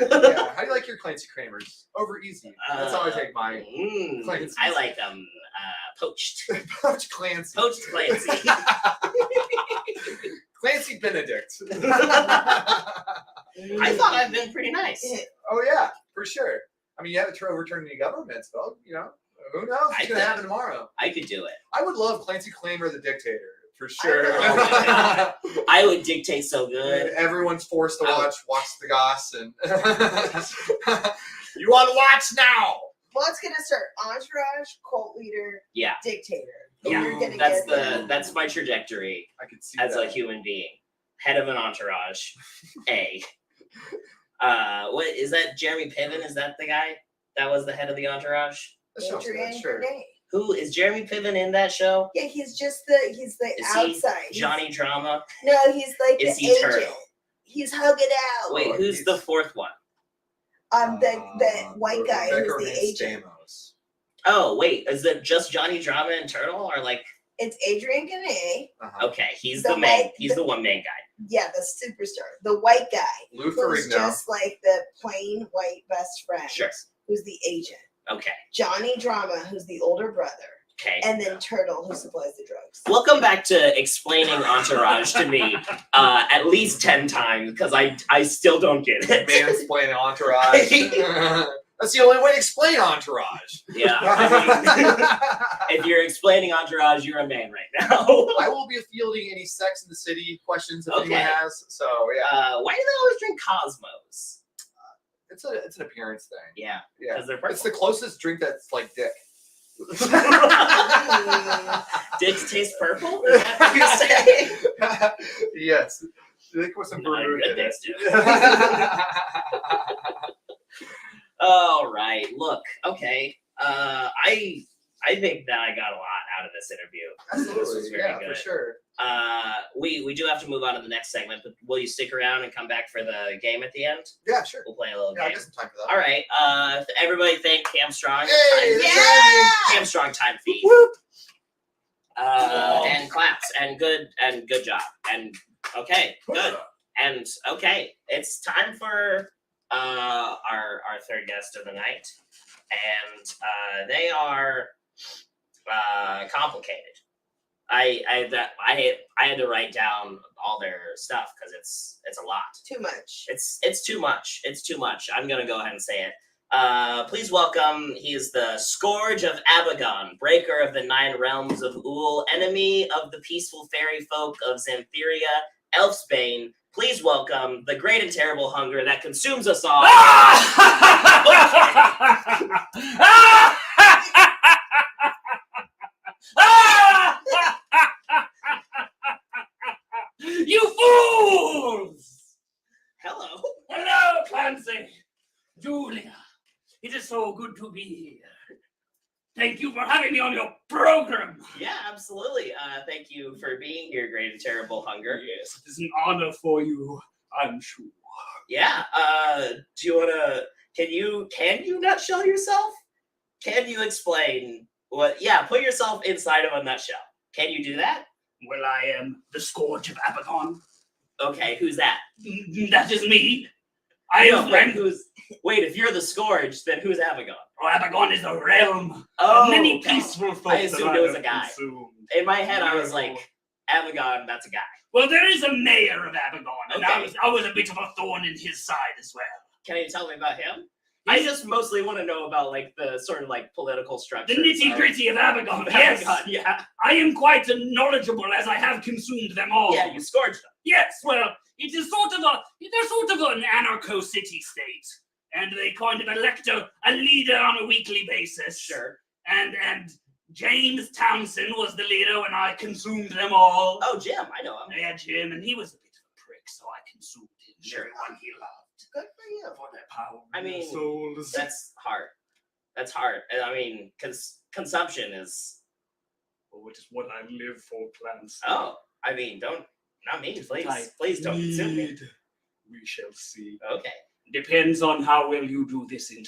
you like your Clancy Kramers? Over easy. That's how I take mine. Clancy. I like them poached. Poached Clancy. Poached Clancy. Clancy Benedict. I thought I've been pretty nice. Oh yeah, for sure. I mean, you haven't overturned any governments, but who knows what's going to happen tomorrow? I could do it. I would love Clancy Claimer the dictator. For sure. I would dictate so good. And everyone's forced to watch the Goss, and you want to watch now? Well, it's gonna start entourage, cult leader, dictator. Yeah, you're gonna that's my trajectory. I could see as that. a human being, head of an entourage. What is that? Jeremy Piven? Is that the guy that was the head of the entourage? Who is Jeremy Piven in that show? Yeah, he's the outside. Johnny Drama? No, he's like is the he agent. Turtle? He's hugging out. Wait, who's the fourth one? The white guy who's the agent. Stamos. Oh wait, is it just Johnny Drama and Turtle, or like? It's Adrian Gane. Okay, he's the main. He's the one main guy. Yeah, the superstar, the white guy, who's Ferrigno. just like the plain white best friend. Sure. Who's the agent? Okay. Johnny Drama, who's the older brother. Okay. And then Turtle, who supplies the drugs. Welcome back to explaining Entourage to me at least 10 times, because I still don't get it. Mansplaining Entourage. That's the only way to explain Entourage. Yeah. I mean, if you're explaining Entourage, you're a man right now. I will be fielding any Sex in the City questions if anyone has. So, yeah. Why do they always drink Cosmos? It's an appearance thing. Yeah. Yeah. Because they're purple. It's the closest drink that's like dick. Dicks taste purple? Is that what you're saying? Yes. I think with some vermouth in it. All right. Look. Okay. I think that I got a lot out of this interview. Absolutely. This was very good. For sure. We do have to move on to the next segment, but will you stick around and come back for the game at the end? Yeah, sure. We'll play a little Yeah, I game. got some time for that. All right. Everybody thank Cam Strong. Hey, Cam Strong time feed. And claps and good job. And okay, good. And okay, it's time for our third guest of the night, and they are complicated. I had to write down all their stuff because it's a lot. Too much. It's too much. It's too much. I'm gonna go ahead and say it. Please welcome. He is the Scourge of Abagon, breaker of the 9 realms of Ul, enemy of the peaceful fairy folk of Xantheria, Elfsbane. Please welcome the great and terrible hunger that consumes us all. You fools! Hello. Hello, Clancy. Julia, it is so good to be here. Thank you for having me on your program. Yeah, absolutely. Thank you for being here, great and terrible hunger. Yes, it is an honor for you, I'm sure. Yeah. Do you wanna? Can you nutshell yourself? Can you explain what? Yeah, put yourself inside of a nutshell. Can you do that? Well, I am the Scourge of Abaddon. Okay, who's that? That is me. I No, am. wait, if you're the Scourge, then who's Abaddon? Oh, Abaddon is a realm Oh, of many okay. peaceful folk. I assumed that it was have a guy. consumed. In my head, I was Beautiful. like, Abaddon, that's a guy. Well, there is a mayor of Abaddon, and Okay. I was a bit of a thorn in his side as well. Can you tell me about him? I just mostly want to know about like the sort of like political structure. The nitty-gritty of Abaddon, yes. Yeah. I am quite knowledgeable as I have consumed them all. Yeah, you scourged them. Yes, well, they're sort of an anarcho city state, and they kind of elect a leader on a weekly basis. Sure. And James Townsend was the leader when I consumed them all. Oh, Jim, I know him. Yeah, Jim, and he was a bit of a prick, so I consumed him. Sure. Everyone he loved. Good for you. For their power. I and their mean, souls. That's hard. That's hard. And I mean, consumption is. Oh, it is what I live for, Clancy. Oh, I mean, not me, please don't consume me. We shall see. Okay. Depends on how well you do this interview.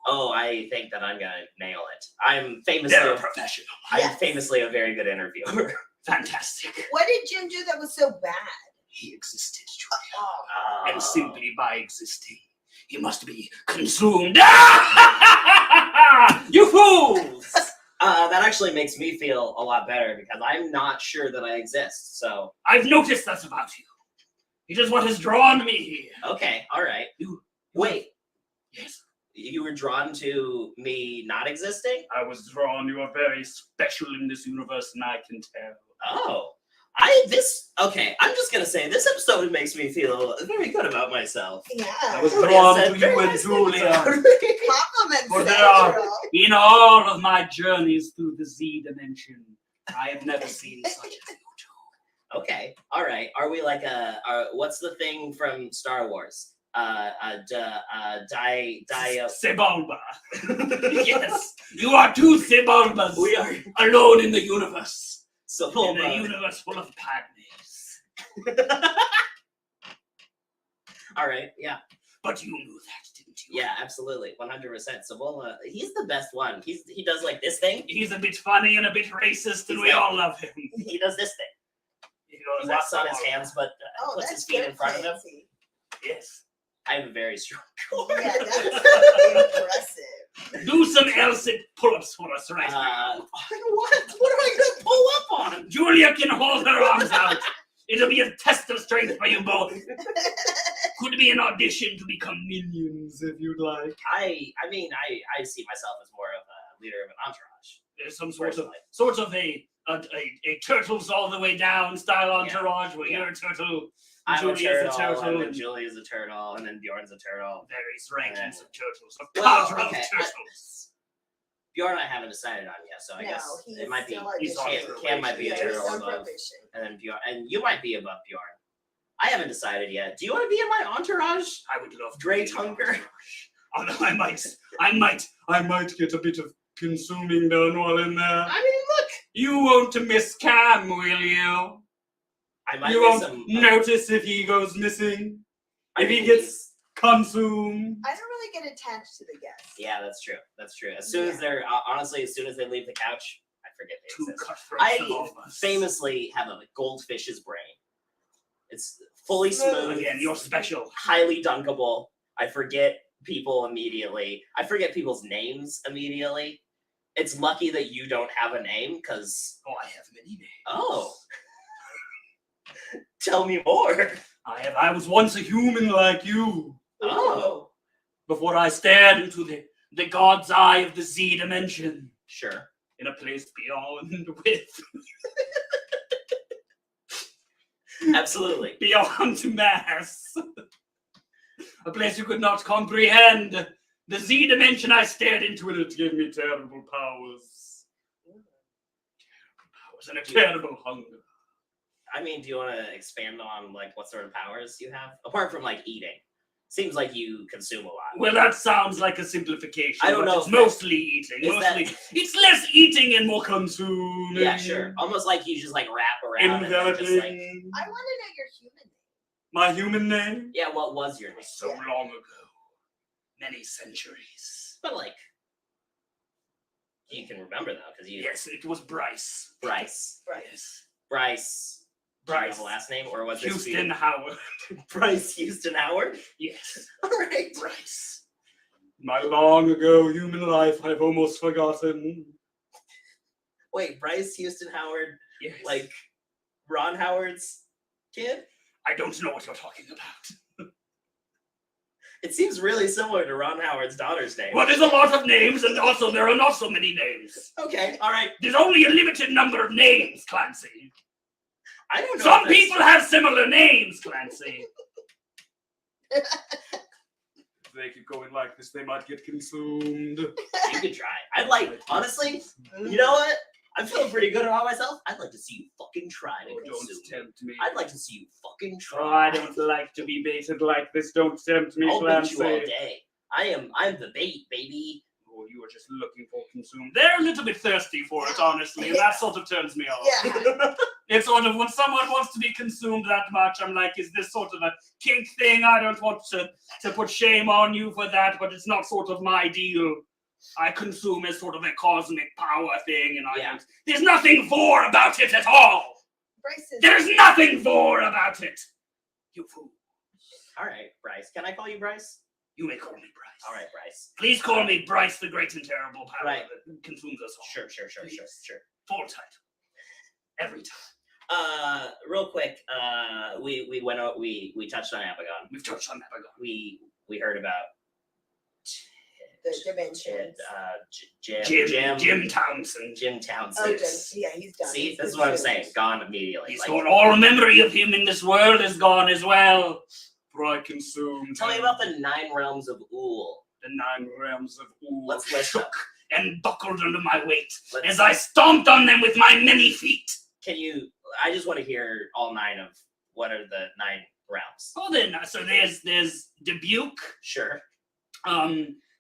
Oh, I think that I'm gonna nail it. I'm famously They're a professional. I'm famously a very good interviewer. Fantastic. What did Jim do that was so bad? He existed, Julia. And simply by existing, he must be consumed. You fools! That actually makes me feel a lot better because I'm not sure that I exist. So I've noticed that about you. It is what has drawn me here. okay, all right. Wait, Yes, you were drawn to me not existing? I was drawn. You are very special in this universe, and I can tell. Oh, okay. I'm just gonna say this episode makes me feel very good about myself. Yeah. I was Julia drawn said to very you and nice things Julia. about me. Compliments, For there are, Central. in all of my journeys through the Z dimension, I have never seen such as you two. Okay, all right. Are we like what's the thing from Star Wars? Sebulba. Yes, you are two Sebulbas. We are alone in the universe. Sebulba. In a universe full of Padmes. All right, yeah. But you knew that, didn't you? Yeah, absolutely. 100%. Sabula, he's the best one. He does like this thing. He's a bit funny and a bit racist, and we all love him. He does this thing. He He walks on his hands, but puts his feet in front of him. Yes. I have a very strong core. Yeah, that's impressive. Do some L-sit pull-ups for us right now. now. What am I going to pull up on? Julia can hold her arms out. It'll be a test of strength for you both. Could be an audition to become minions, if you'd like. I mean, I see myself as more of a leader of an entourage. There's some sort of a turtles all the way down style entourage where you're a turtle. I'm Julia's a turtle, and and then Julia's a turtle, and then Bjorn's a turtle. various rankings of turtles. A Well, cadre okay. of turtles. Bjorn I haven't decided on yet, so I No, guess he's it might be. still He's auditioning. Cam might be a Yeah, he's turtle on above, probation. and then Bjorn, and you might be above Bjorn. I haven't decided yet. Do you want to be in my entourage? I would love to. Great be in your hunger. entourage. Although I might get a bit of consuming done while in there. I mean, look. You won't miss Cam, will you? I might You miss won't him. notice if he goes missing. If he gets consumed. I don't really get attached to the guests. Yeah, that's true. That's true. As soon as they're honestly, as soon as they leave the couch, I forget they Two exist. cutthroats of all I of us. famously have a goldfish's brain. It's fully smooth. Again, you're special. Highly dunkable. I forget people immediately. I forget people's names immediately. It's lucky that you don't have a name, because Oh, I have many names. oh, tell me more. I was once a human like you. Oh, Before I stared into the God's eye of the Z dimension. sure. In a place beyond width. Absolutely. Beyond mass. A place you could not comprehend. The Z dimension I stared into, and it gave me terrible powers. Terrible powers and a terrible hunger. I mean, do you want to expand on like what sort of powers you have apart from like eating? Seems like you consume a lot. Well, that sounds like a simplification. I don't but know It's if mostly eating. is that- It's less eating and more consuming. Yeah, sure. Almost like you just like wrap around and then just like. Enveloping. I want to know your human name. My human name? Yeah, what was your name? So long ago. Many centuries. But like, you can remember though, because you. Yes, it was Bryce. Bryce. Right. Yes. Bryce. Do you have a last name, or was this Houston Howard. Bryce Houston Howard? Yes. All right. Bryce. My long ago human life I've almost forgotten. Wait, Bryce Houston Howard, Yes. like Ron Howard's kid? I don't know what you're talking about. It seems really similar to Ron Howard's daughter's name. Well, there's a lot of names, and also there are not so many names. Okay, all right. There's only a limited number of names, Clancy. I don't know. Some people have similar names, Clancy. If they keep going like this, they might get consumed. You could try. I'd like, honestly, you know what? I'm feeling pretty good about myself. I'd like to see you fucking try to Don't consume. tempt me. I'd like to see you fucking Oh, try. I don't like to be baited like this. Don't tempt me, I'll bait Clancy. you all day. I'm the bait, baby. Oh, you are just looking for consumed. They're a little bit thirsty for it, honestly, and that sort of turns me off. Yeah. It's sort of when someone wants to be consumed that much, I'm like, is this sort of a kink thing? I don't want to put shame on you for that, but it's not sort of my deal. I consume as sort of a cosmic power thing, and I don't. There's nothing vor about it at all. Bryce is There's nothing vor about it. You fool. All right, Bryce. Can I call you Bryce? You may call me Bryce. All right, Bryce. Please call me Bryce, the great and terrible power Right. that consumes us all. Sure. Full title. Every time. Real quick, we went out. We touched on Abagon. We've touched on Abagon. We heard about the dimensions. Jim Townsend. Jim Townsend. Oh, yeah, he's done. See, He's this is what I'm consumed. saying. Gone immediately. He's Like, gone. All memory of him in this world is gone as well. For I consumed. tell me him. about the 9 realms of Ool. The 9 realms of Ool. Let's list them. And buckled under my weight Let's- as I stomped on them with my many feet. Can you? I just want to hear all 9 of what are the 9 realms. Oh, then so there's Dubuque. Sure.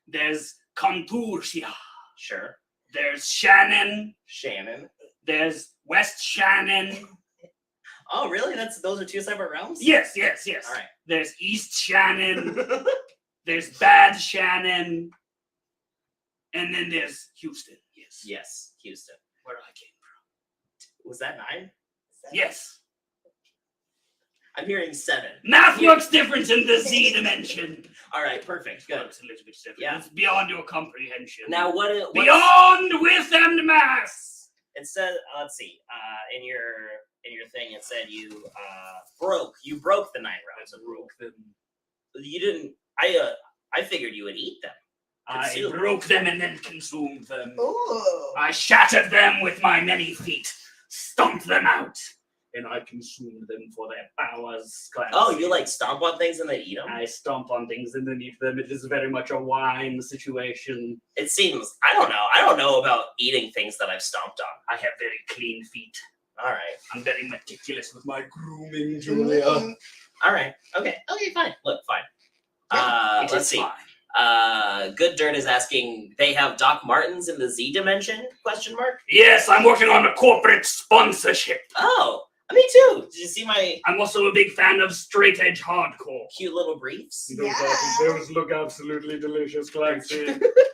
There's Contursia. Sure. There's Shannon. Shannon. There's West Shannon. Oh, really? Those are 2 separate realms? Yes. All right. There's East Shannon. There's Bad Shannon. And then there's Houston. Yes, Houston. Where I came from. Was that 9? Yes. I'm hearing 7. Math works different in the Z dimension. All right, perfect. Good. It's a little bit different. Yeah. It's beyond your comprehension. Now, what's Beyond width and mass. it said? Let's see. In your thing, it said you broke the 9 realms of Rule. You didn't. I figured you would eat them. I Consume. broke them and then consumed them. Ooh. I shattered them with my many feet, stomped them out, and I consumed them for their powers. Clancy. Oh, you like stomp on things and then eat them? I stomp on things and then eat them. It is very much a wine situation. It seems. I don't know about eating things that I've stomped on. I have very clean feet. All right. I'm very meticulous with my grooming, Julia. All right. Okay, fine. Look, fine. It Let's is see. fine. Good Dirt is asking, they have Doc Martens in the Z dimension? Question mark. Yes, I'm working on a corporate sponsorship. Oh, me too. Did you see my I'm also a big fan of straight edge hardcore. cute little briefs? Those look absolutely delicious, Clancy.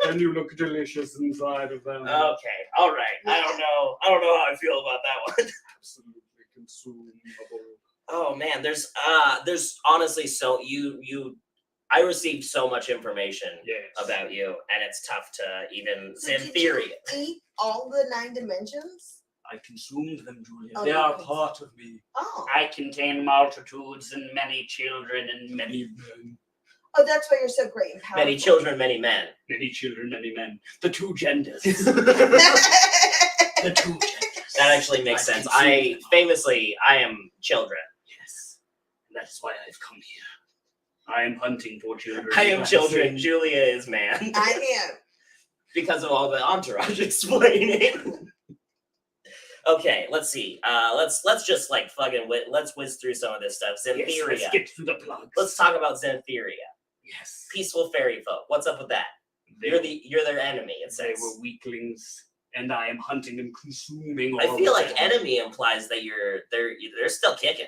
And you look delicious inside of them. Okay. All right. I don't know how I feel about that one. Absolutely consumable. Oh man, there's honestly I received so much information about you, and it's tough to even So did Xantheria. you eat all the 9 dimensions? I consumed them, Julia. Oh, They are nice. part of me. Oh. I contain multitudes and many children and many men. Oh, that's why you're so great and powerful. Many children, many men. Many children, many men. The 2 genders. The 2 genders. That actually makes sense. I am children. Yes. And that is why I've come here. I am hunting for children. I am children. Julia is man. I am. Because of all the entourage explaining. Okay, let's see. Let's just like let's whiz through some of this stuff. Xantheria. Yes, let's get through the plugs. Let's talk about Xantheria. Yes. Peaceful fairy folk. What's up with that? You're their enemy. It They says. were weaklings, and I am hunting and consuming. I all feel of like them. enemy implies that they're still kicking.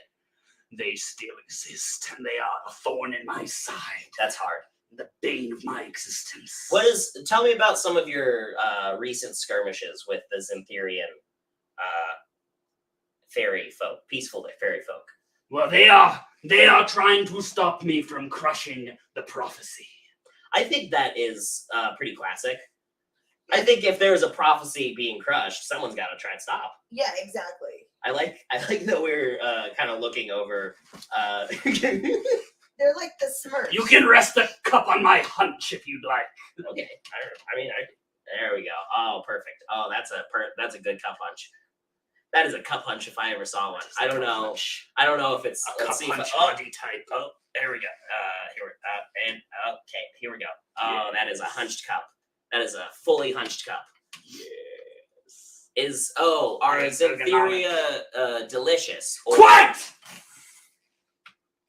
They still exist, and they are a thorn in my side. That's hard. The bane of my existence. Tell me about some of your recent skirmishes with the Xantherian fairy folk, peaceful fairy folk. Well, they are trying to stop me from crushing the prophecy. I think that is pretty classic. I think if there's a prophecy being crushed, someone's got to try and stop. Yeah, exactly. I like that we're kind of looking over. They're like the Smurfs. You can rest a cup on my hunch if you'd like. Okay, there we go. Oh, perfect. Oh, that's a good cup punch. That is a cup punch if I ever saw one. I don't know. I don't know if it's a cup punch body type. Oh, there we go. Here we go. Oh, that is a hunched cup. That is a fully hunched cup. Yes. Are Zintheria delicious? Quite!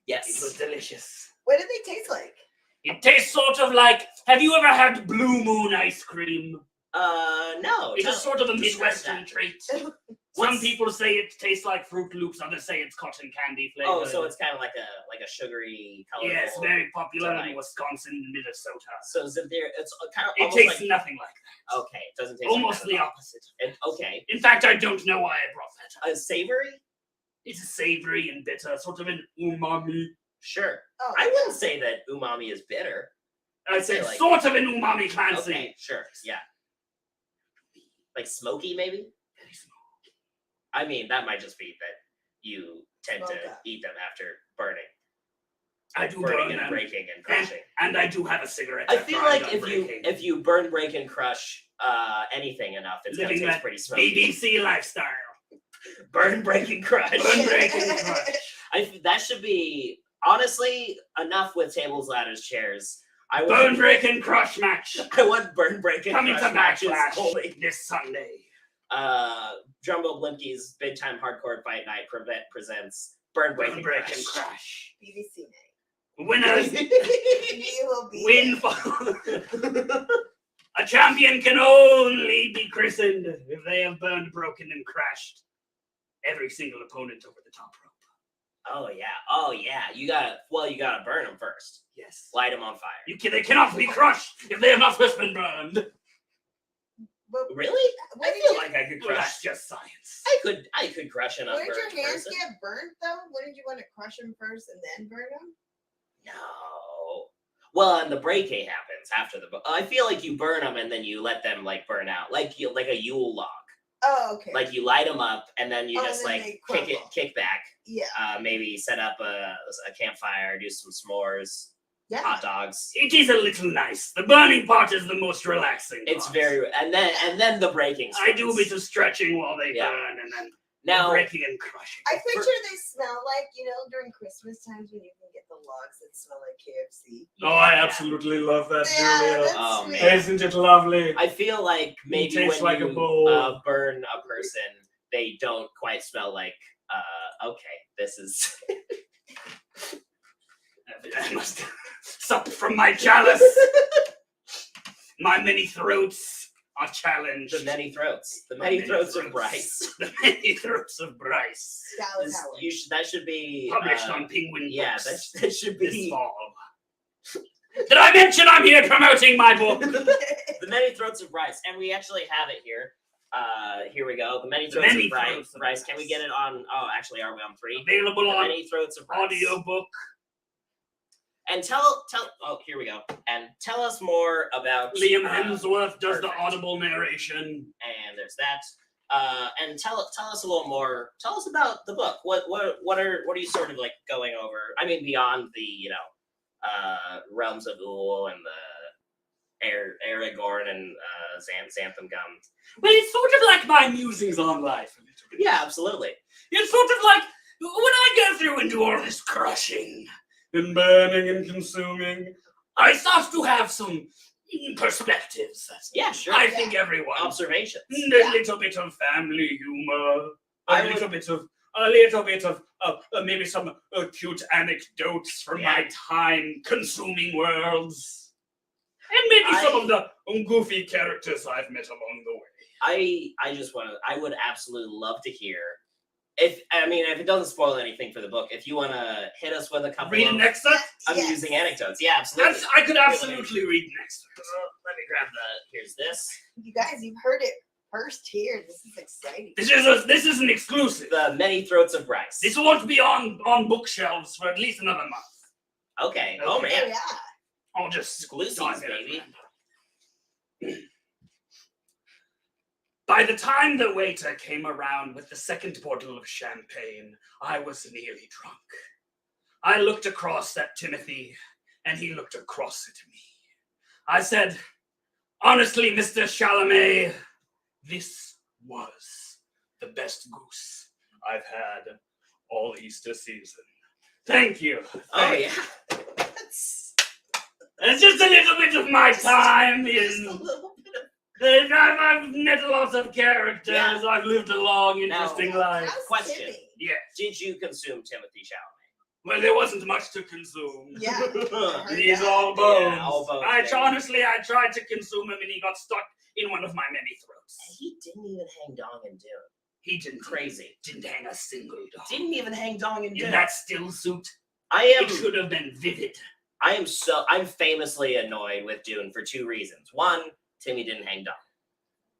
Yes. It was delicious. What do they taste like? It tastes sort of like, have you ever had Blue Moon ice cream? No. It's a sort of a describe Midwestern that. treat. Some people say it tastes like Fruit Loops, others say it's cotton candy flavor. Oh, so it's kind of like a sugary, colorful. Yes, very popular delight. in Wisconsin and Minnesota. So Zintheria, it's kind of It almost tastes like, nothing like that. Okay, it doesn't taste Almost like the that at all. opposite. Okay. In fact, I don't know why I brought that up. Savory? It's a savory and bitter, sort of an umami. Sure. Oh, I wouldn't say that umami is bitter. I'd say like- sort of an umami, Clancy. Okay, sure, yeah. Like smoky, maybe? Very smoky. I mean, that might just be that you tend Smoke to up. eat them after burning. I do Burning burn and them. breaking and crushing. And I do have a cigarette. I after feel I'm like done breaking. if you burn, break, and crush anything enough, it's living gonna taste that pretty smoky. BBC lifestyle. Burn, break, and crush. Burn, break, and crush. That should be honestly enough with tables, ladders, chairs. Burn, break, and crush match. I want burn, break, and Coming crush to matches Backlash only. this Sunday. Drumbo Blimkey's Big Time Hardcore Fight Night presents Burn, Break, Burn, and break, Crush. and crush. BBC night. Winners We will be win there. for. A champion can only be christened if they have burned, broken, and crashed every single opponent over the top rope. Oh yeah. You gotta burn them first. Yes. Light them on fire. They cannot be crushed if they have not first been burned. But Really? what I did feel you- like I could Well, crush. that's just science. I could crush an Wouldn't unburned your hands person. get burnt though? Wouldn't you want to crush them first and then burn them? No. Well, and the breaking happens after the. I feel like you burn them and then you let them like burn out, like a Yule log. Oh, okay. Like you light them up and then you Oh, just and then like they kick back. yeah. Maybe set up a campfire, do some s'mores, Yeah. hot dogs. It is a little nice. The burning part is the most relaxing. It's part. very and then the breaking. I do a starts. bit of stretching while they Yeah. burn, and then Now breaking and crushing. I picture they smell like, during Christmas times when you can get the logs that smell like KFC. Oh, I absolutely love that, Yeah, Julia. that's Oh, sweet. man. Isn't it lovely? I feel like maybe tastes when like a you bowl. burn a person, they don't quite smell like. Okay, this is. I must sup from my chalice. My many throats are challenged. The many throats. The My many many throats of throats. Bryce. The many throats of Bryce. Dallas Howard. That should be Published on Penguin Yeah, Books that should this be fall. Did I mention I'm here promoting my book? The Many Throats of Bryce, and we actually have it here. Here we go. The Many Throats Many of Bryce. Throats of Bryce, can we Bryce. get it on? Oh, actually, are we on 3? Available The on Many Throats of Bryce. audiobook. And tell. Oh, here we go. And tell us more about Liam Hemsworth does the perfect. audible narration. And there's that. And tell us a little more. Tell us about the book. What are you sort of like going over? I mean, beyond the realms of Uul and the Aragorn and Xantham Gum. Well, it's sort of like my musings on life a little bit. Yeah, absolutely. It's sort of like when I go through and do all this crushing and burning and consuming, I start to have some perspectives. Yeah, sure. I think everyone. Observations. And a little bit of family humor. I A would- little bit of maybe some cute anecdotes from Yeah. my time consuming worlds. And maybe some of the goofy characters I've met along the way. I would absolutely love to hear if it doesn't spoil anything for the book, if you want to hit us with a couple Read of an excerpt? amusing anecdotes. Yeah, absolutely. I could absolutely read an excerpt. Let me grab here's this. You guys, you've heard it First here. This is exciting. This is an exclusive. The many throats of rice. This won't be on bookshelves for at least another month. Okay. Oh man. Yeah. I'll just Exclusives, dive in baby. it. By the time the waiter came around with the second bottle of champagne, I was nearly drunk. I looked across at Timothy, and he looked across at me. I said, honestly, Mr. Chalamet, this was the best goose I've had all Easter season. Thank you. Oh yeah. It's just a little bit of my time Just in. a little bit of. I've met lots of characters. Yeah. I've lived a long, interesting life. How's Question. Timmy? Yes. Did you consume Timothy Chalamet? Well, there wasn't much to consume. Yeah. I heard He's that. all bones. Yeah, all bones, I baby. honestly, I tried to consume him, and he got stuck in one of my many throats. He didn't even hang dong and Dune. He didn't Crazy. Didn't hang a single dog. Didn't even hang dong and In Dune. that still suit, I it should have been vivid. I'm famously annoyed with Dune for two reasons. One, Timmy didn't hang dong.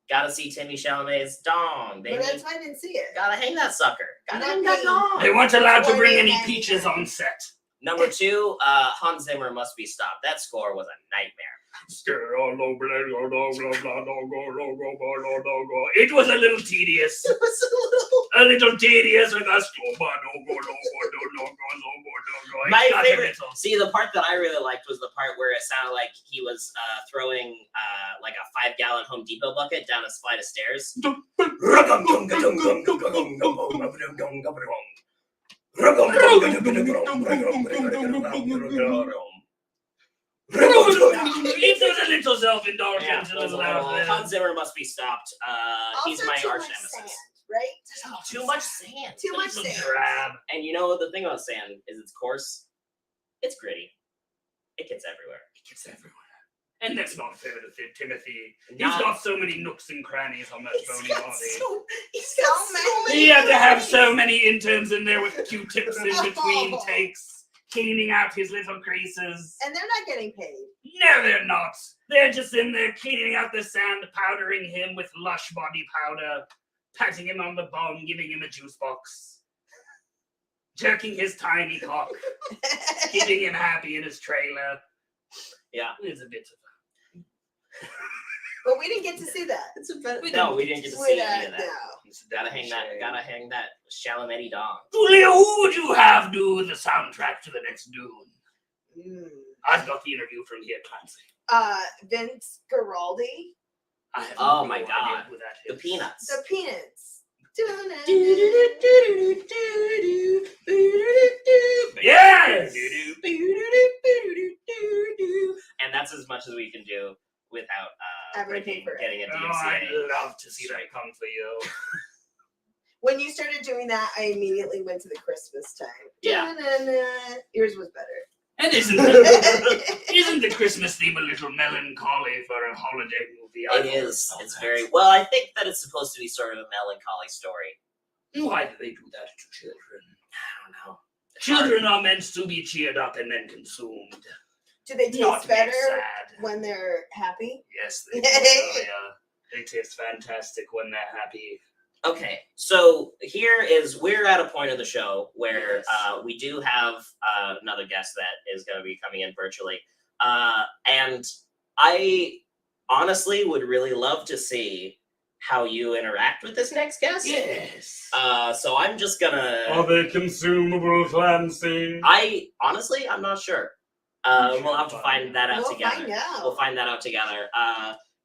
Gotta see Timmy Chalamet's dong, baby. But that's why I didn't see it. Gotta hang that sucker. Gotta Not hang that me. dong. They weren't allowed to bring any 2099. peaches on set. Number two, Hans Zimmer must be stopped. That score was a nightmare. It was a little tedious. It was A little tedious with us. My favorite. See, the part that I really liked was the part where it sounded like he was throwing like a 5-gallon Home Depot bucket down a flight of stairs. It was a little self-indulgent, a little out there. Hans Zimmer must be stopped. He's also my too arch much nemesis. sand, right? Too much sand. Too much Little sand. drab. And you know the thing about sand is it's coarse. It's gritty. It gets everywhere. It gets everywhere. And that's not fair to Timothy. He's Not- got so many nooks and crannies on that bony body. He's got so many. He had to have so many interns in there with Q-tips in between Oh. takes, cleaning out his little creases. And they're not getting paid. No, they're not. They're just in there cleaning out the sand, powdering him with Lush body powder, patting him on the bum, giving him a juice box, jerking his tiny cock, keeping him happy in his trailer. Yeah. It's a bit of But we didn't get to see that. It's a bit. No, we didn't get to see any of that. No. Gotta hang that Chalamet dong. Julia, who would you have do the soundtrack to the next Dune? I've got the interview from here, Clancy. Vince Guaraldi. I have Oh no my idea God. who that The is. Peanuts. The Peanuts. Yes! And that's as much as we can do without Everything for it. getting a Oh, DMCA. I'd love to see that come for you. When you started doing that, I immediately went to the Christmas time. Yeah. Da-na-na. Yours was better. And isn't the Christmas theme a little melancholy for a holiday movie? It is. It's very well. I think that it's supposed to be sort of a melancholy story. Why do they do that to children? I don't know. Children are meant to be cheered up and then consumed. Do they Not taste to be better sad. when they're happy? Yes, they do. They taste fantastic when they're happy. Okay, so we're at a point of the show where Yes. we do have another guest that is going to be coming in virtually, and I honestly would really love to see how you interact with this next guest. Yes. So I'm just gonna. Are they consumable, Clancy? I'm not sure. We'll have to find that out We'll together. find out. We'll find that out together.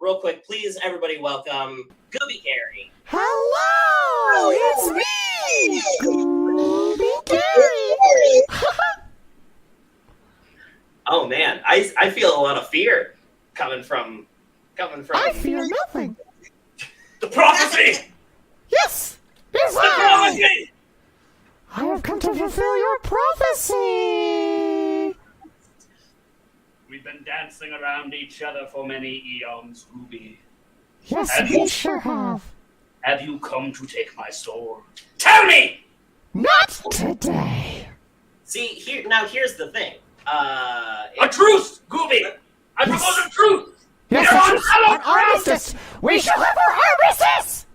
Real quick, please, everybody, welcome Gooby Gary. Hello, it's me, Scooby Gary. Oh man, I feel a lot of fear coming from. I fear nothing. The prophecy! Yes, it's The I. prophecy! I have come to fulfill your prophecy. We've been dancing around each other for many eons, Scooby. Yes, Have we you- sure have. Have you come to take my soul? Tell me! Not today. See, here's the thing. A truce, Gooby! I propose a truce! Yes, You're on that's hallowed an ground! armistice. We shall have our armistice!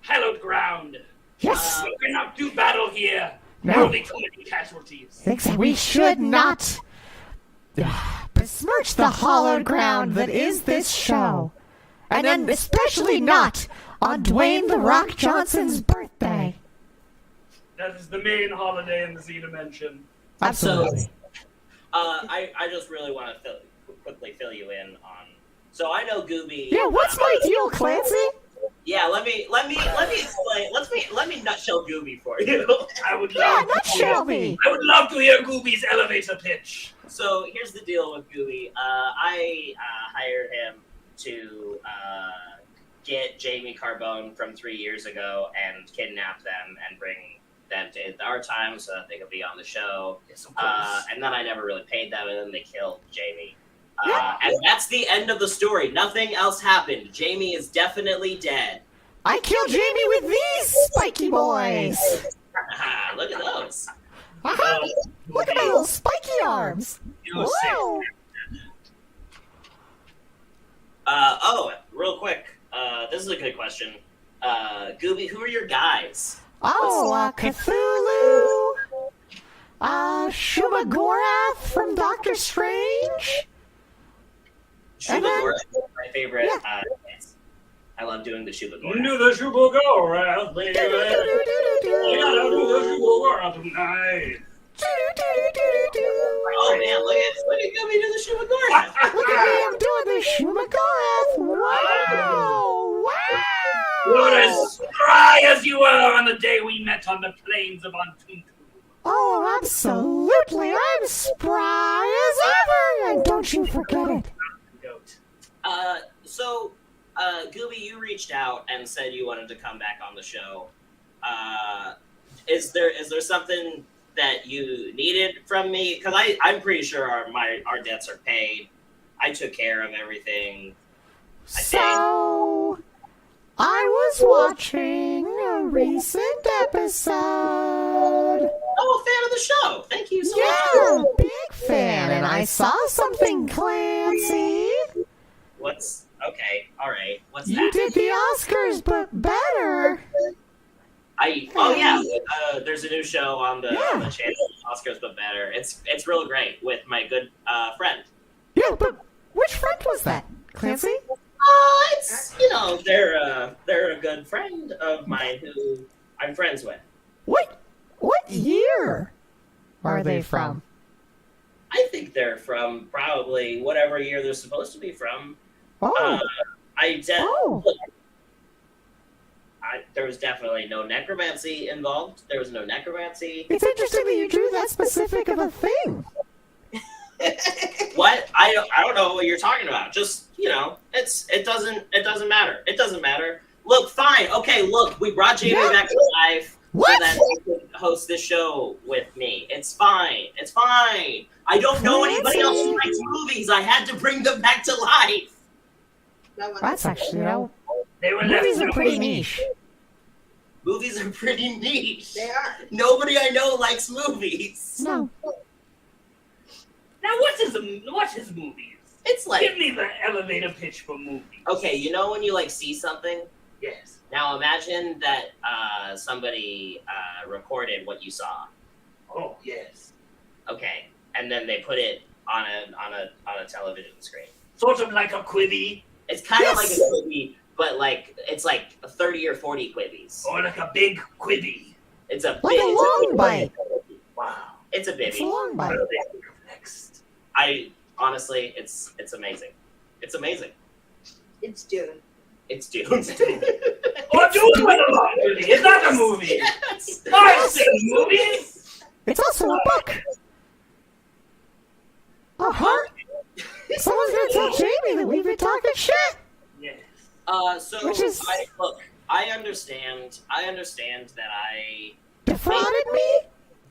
Hallowed ground. Yes. We cannot do battle here. No. There will be too many casualties. We should not besmirch the hallowed ground that is this show. And then especially not on Dwayne "The Rock" Johnson's birthday. That is the main holiday in the Z Dimension. Absolutely. So, I just really want to quickly fill you in on. So I know Gooby. Yeah, what's my deal, Clancy? Yeah, let me explain. Let me nutshell Gooby for you. I would love nutshell me. I would love to hear Gooby's elevator pitch. So here's the deal with Gooby. I hired him to get Jamie Carbone from 3 years ago and kidnap them and bring them to our time so that they could be on the show. Yes, of course. And then I never really paid them, and then they killed Jamie. And that's the end of the story. Nothing else happened. Jamie is definitely dead. I killed Jamie with these spiky boys. Look at those. Look at my little spiky arms. Whoa. Real quick. This is a good question. Gooby, who are your guys? Cthulhu. Shumagorath from Doctor Strange. Shumagorath is my favorite. Dance. I love doing the Shumagorath. Do the Shumagorath, baby. I gotta do the Shumagorath tonight. Oh man, look at Gooby do the Shumagorath. Look at me, I'm doing the Shumagorath. Wow. What as spry as you were on the day we met on the plains of Antuntu. Oh, absolutely. I'm spry as ever. And don't you forget it. So, Gooby, you reached out and said you wanted to come back on the show. Is there something that you needed from me? Because I'm pretty sure our debts are paid. I took care of everything. So, I was watching a recent episode. Oh, a fan of the show. Thank you so much. Yeah, big fan. And I saw something, Clancy. Okay, all right. What's that? You did the Oscars, but better. There's a new show on the channel, Oscars but better. It's real great with my good friend. Yeah, but which friend was that, Clancy? It's they're a good friend of mine who I'm friends with. What year are they from? I think they're from probably whatever year they're supposed to be from. There was definitely no necromancy involved. There was no necromancy. It's interesting that you drew that specific of a thing. What? I don't know what you're talking about. Just, it doesn't matter. It doesn't matter. Look, fine. Okay, look, we brought Jamie back to life so that he could host this show with me. It's fine. It's fine. I don't know anybody else who likes movies. I had to bring them back to life. That's actually, movies are pretty niche. Movies are pretty niche. They are. Nobody I know likes movies. No. Now, what's his movies? It's like, give me the elevator pitch for movies. Okay, you know when you see something? Yes. Now imagine that somebody recorded what you saw. Oh yes. Okay, and then they put it on a television screen. Sort of like a Quibi. It's kind of like a Quibi, but it's like 30 or 40 Quibbies. Or like a big Quibi. It's a like a long bite. Wow. It's a bibby. It's a long bite. Next. Honestly, it's amazing. It's amazing. It's Dune. It's Dune. Or Dune with a long movie. It's not a movie. Yes. I've seen movies. It's also a book. Someone's gonna tell Jamie that we've been talking shit. Yes. I understand that I defrauded me.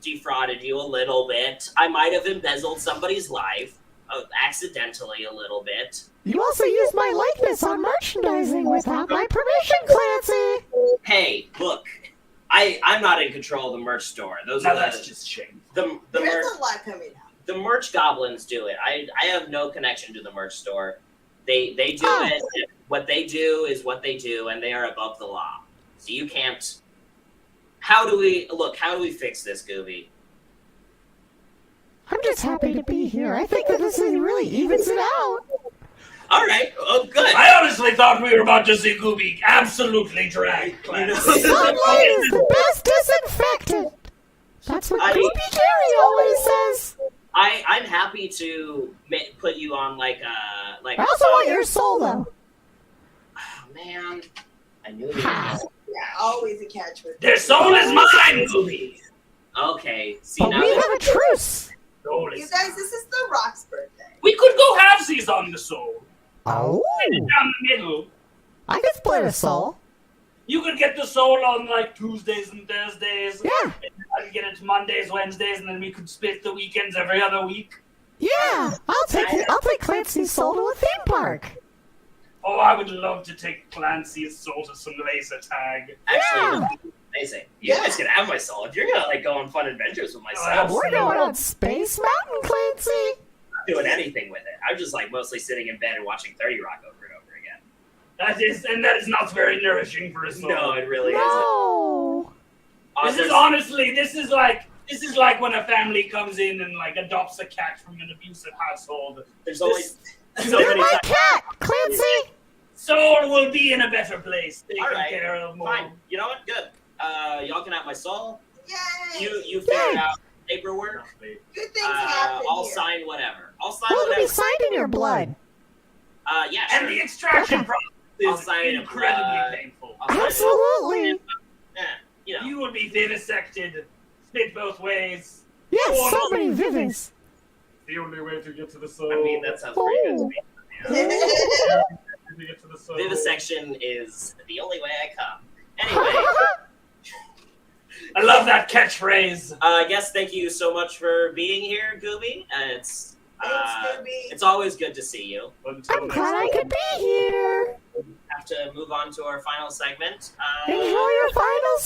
Defrauded you a little bit. I might have embezzled somebody's life, accidentally a little bit. You also used my likeness on merchandising without my permission, Clancy. Hey, look, I'm not in control of the merch store. That's just shame. The There's merch, a lot coming out. the merch goblins do it. I have no connection to the merch store. They do it. what they do is what they do, and they are above the law. So you can't. How do we fix this, Gooby? I'm just happy to be here. I think that this really evens it out. All right. Oh, good. I honestly thought we were about to see Gooby absolutely drag Clancy. Sunlight is the best disinfectant. That's what Gooby Gary always says. I'm happy to put you on like. I also want your solo. Oh man, I knew it. Yeah, always a catch with Their soul is mine, Gooby. Okay. See But now. we have a truce. You guys, this is The Rock's birthday. We could go halvesies on the soul. Oh. Split it down the middle. I could split a soul. You could get the soul on like Tuesdays and Thursdays. Yeah. I could get it Mondays, Wednesdays, and then we could split the weekends every other week. Yeah. I'll take Clancy's soul to a theme park. Oh, I would love to take Clancy's soul to some laser tag. Actually, amazing. You guys can have my soul if you're gonna like go on fun adventures with myself. We're going on Space Mountain, Clancy. I'm not doing anything with it. I'm just like mostly sitting in bed and watching 30 Rock over and over again. That is not very nourishing for a soul. No, it really No. isn't. This is like when a family comes in and like adopts a cat from an abusive household. There's always You're my cat, Clancy. Soul will be in a better place, taken All right, care of more. fine. You know what? Good. Y'all can have my soul. Yay! You figured out paperwork. Good things happen I'll here. sign whatever. I'll sign Well, it'll be whatever. signed in your blood. Yeah, sure. And the extraction I'll process sign is it, incredibly painful. I'll sign it. Absolutely. Yeah, you know. You will be vivisected, split both ways. Yes, so many vivis. The only way to get to the soul. I mean, that sounds pretty good to me. To get to the soul. Vivisection is the only way I come. Anyway, I love that catchphrase. I guess thank you so much for being here, Gooby. Thanks, Gooby. It's always good to see you. I'm glad I could be here. Have to move on to our final segment. Enjoy your final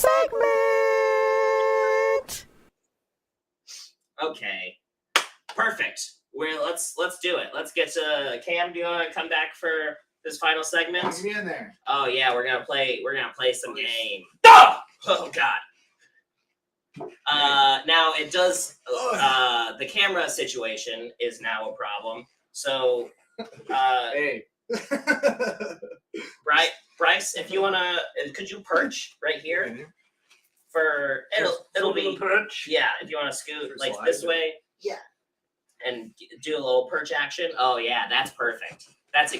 segment. Okay, perfect. Let's do it. Let's get to Cam. Do you want to come back for this final segment? Get me in there. Oh yeah, we're gonna play some game. Stop! Oh god. Now it does. The camera situation is now a problem. So, Hey. Bryce, if you wanna, could you perch right here? For it'll be perch. Yeah, if you wanna scoot For like slide. this way. Yeah. And do a little perch action. Oh yeah, that's perfect. That's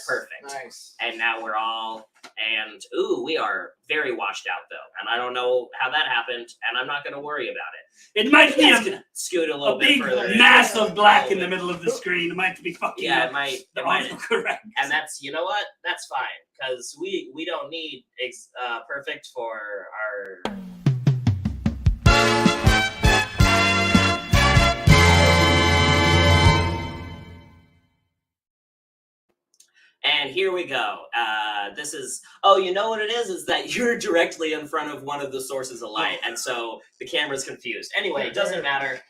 perfect. Nice. And now we're all, and we are very washed out though. And I don't know how that happened, and I'm not going to worry about it. It might be It's a gonna scoot a little bit big further. mass of black in the middle of the screen. It might be fucking Yeah, up it might. the It might. autocorrect. And that's, you know what? That's fine, because we don't need perfect for our. And here we go. This is, you know what it is that you're directly in front of one of the sources of light, and so the camera's confused. Anyway, it doesn't matter.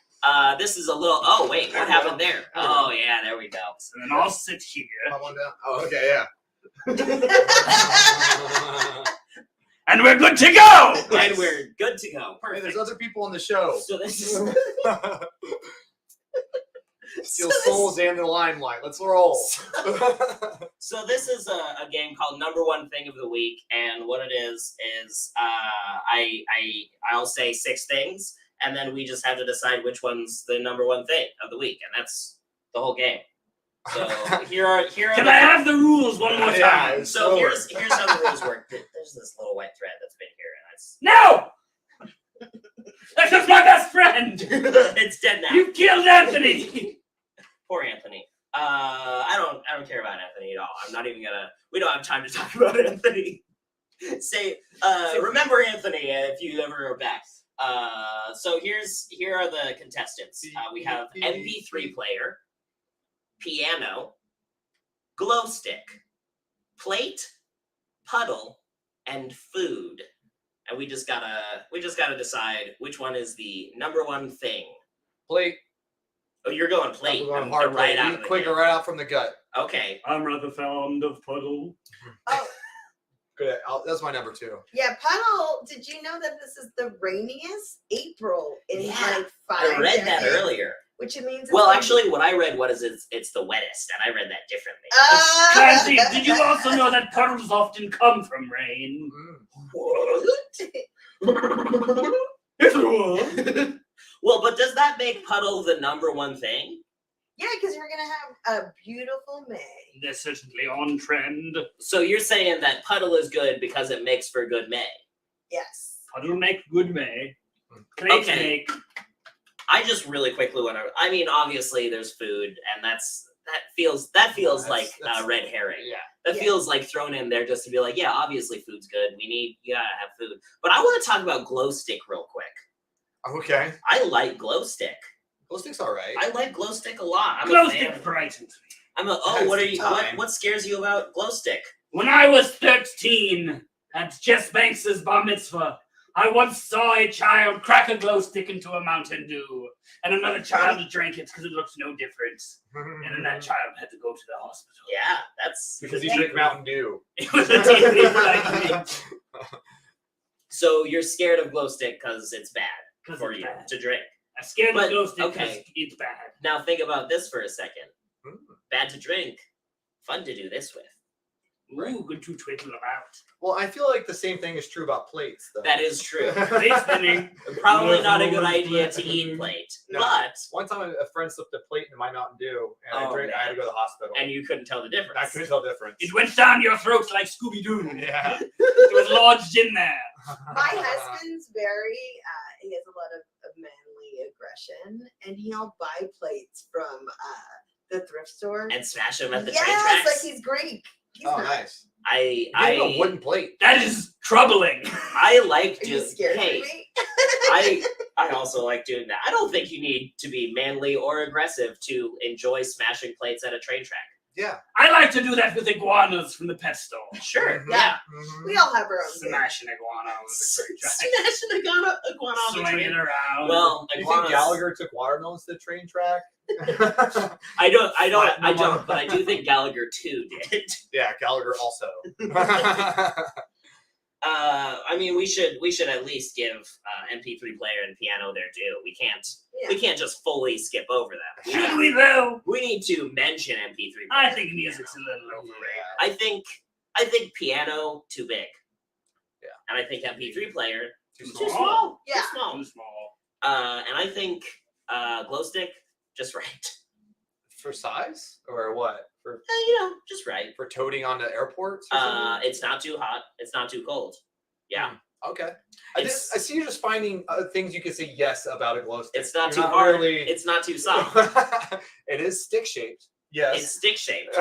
This is a little, wait, what happened there? Oh yeah, there we go. And then I'll sit here. Pop one down. Oh, okay, yeah. And we're good to go! And we're good to go. Hey, Perfect. there's other people on the show. So this is Steal souls and the limelight. Let's roll. So this is a game called Number One Thing of the Week, and what it is I'll say 6 things, and then we just have to decide which one's the number one thing of the week, and that's the whole game. So here are Can I have the rules one more Yeah, time? it's so slower. here's how the rules work. There's this little white thread that's been here, and it's No! That's just my best friend! it's dead now. You killed Anthony! Poor Anthony. I don't care about Anthony at all. I'm not even gonna. We don't have time to talk about Anthony. Remember Anthony if you ever are back. So here are the contestants. We have MP3 player, piano, glow stick, plate, puddle, and food. And we just gotta decide which one is the number one thing. Plate. Oh, you're going plate. We're going I'm hard right plate. out Eat of the quicker, gate. right out from the gut. Okay. I'm rather fond of puddle. Oh, Good. That's my number 2. yeah, Puddle. Did you know that this is the rainiest April in Yeah, like 5 I read that decades? earlier. Which it means. Well, it's actually, what I read was it's the wettest, and I read that differently. Clancy, did you also know that puddles often come from rain? Well, but does that make puddle the number one thing? Yeah, because you're gonna have a beautiful May. They're certainly on trend. So you're saying that puddle is good because it makes for good May? Yes. Puddle make good May. Plates Okay. make. I just really quickly want to. I mean, obviously, there's food, and that feels like that's red herring. Yeah. That Yeah. feels like thrown in there just to be like, yeah, obviously food's good. You gotta have food. But I want to talk about glow stick real quick. Okay. I like glow stick. Glow stick's all right. I like glow stick a lot. I'm Glow a fan. stick frightens me. What are you? Time. What scares you about glow stick? When I was 13 at Jess Banks's bar mitzvah, I once saw a child crack a glow stick into a Mountain Dew, and another child drank it because it looked no different. And then that child had to go to the hospital. Yeah, that's Because you drink Mountain Dew. It was a deeply frightening. So you're scared of glow stick because it's bad 'Cause for it's you bad. to drink. I'm scared But, of glow stick because okay. it's bad. Now think about this for a second. Bad to drink, fun to do this with. Ooh, good to twiddle about. Well, I feel like the same thing is true about plates, though. That is true. Plate spinning. Probably not a good idea to eat plate, No. but One time, a friend slipped a plate into my Mountain Dew, and Oh, I had to go to the hospital. and you couldn't tell the difference. I couldn't tell the difference. It went down your throat like Scooby-Doo. Yeah. It was lodged in there. My husband's very, he has a lot of manly aggression, and he'll buy plates from the thrift store. And smash them at the train Yes, tracks. like he's Greek. He's Oh, not. nice. I You gave him a wooden plate. That is troubling. I like Are you doing. scared Hey, of me? I also like doing that. I don't think you need to be manly or aggressive to enjoy smashing plates at a train track. Yeah. I like to do that with iguanas from the pet store. Sure. Mhm. Yeah. We all have our own. thing. Smash an iguana with a train track. Smashing a iguana on the Swing it train. around. Well, You think iguanas. Gallagher took watermelons to the train track? I don't. But I do think Gallagher too did. Yeah, Gallagher also. I mean, we should at least give MP3 player and piano their due. We can't just fully skip over them. Should we though? We need to mention MP3 player. I think music's a little overrated. I think piano too big. Yeah. And I think MP3 player Too too small. small. Yeah. Too small. Too small. And I think glow stick just right. For size? Or what? For Just right. for toting onto airports? Or something? It's not too hot. It's not too cold. Yeah. Okay. I see you're just finding things you can say yes about a glow stick. It's not You're too hard. really- It's not too soft. It is stick shaped. Yes. It's stick shaped.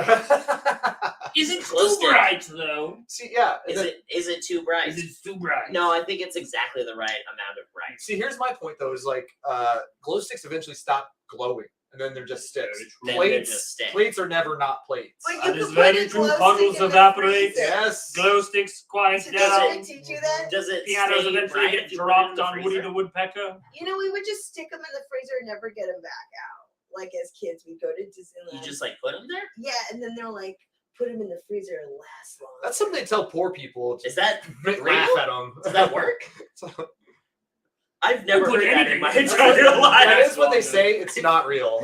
Is it Glow too stick. bright though? See, yeah. Is it too bright? Is it too bright? No, I think it's exactly the right amount of bright. See, here's my point though: is like glow sticks eventually stop glowing, and then they're just sticks. Then they're just sticks. Plates are never not plates. But you That could is put very a true. glow Puddles stick in the evaporate. freezer. Yes. Glow sticks quiet Did down. they teach you that? Does it Pianos stay eventually bright get if you put it in dropped the on Woody freezer? the Woodpecker. You know, we would just stick them in the freezer and never get them back out. Like as kids, we'd go to Disneyland. You just like put them there? Yeah, and then they're like, put them in the freezer and last long. That's something they tell poor people. Is that Laugh real? at them. Does that work? So, I've never Put heard that in anything my in the entire freezer. life. that is what they say. It's not real.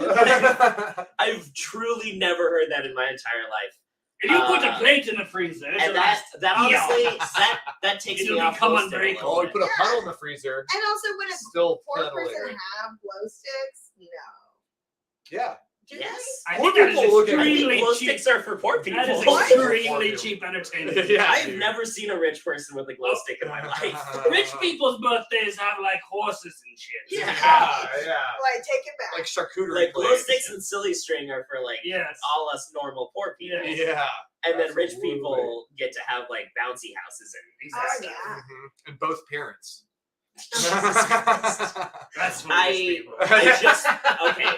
I've truly never heard that in my entire life. If you put a plate in the freezer, it's And a that honestly Yeah. that takes It'll me off become glow stick a unbreakable. little Oh, you bit. put a puddle in the freezer. And also, when a Still poor puddle person later. have glow sticks, no. Yeah. Do Yes. I Poor think that is people look at- I think extremely glow cheap. sticks are for poor people. That is What? extremely cheap entertainment. Yeah, I've dude. never seen a rich person with a glow stick in my life. Rich people's birthdays have like horses and shit. Yeah. Yeah. Like, take it back. Like charcuterie Like glow plates. sticks and silly string are for like Yes. all us normal poor people. Yes. Yeah. And then rich Absolutely. people get to have like bouncy houses and Oh, stuff. yeah. Mhm. And both parents. That's what I- rich people. I just okay.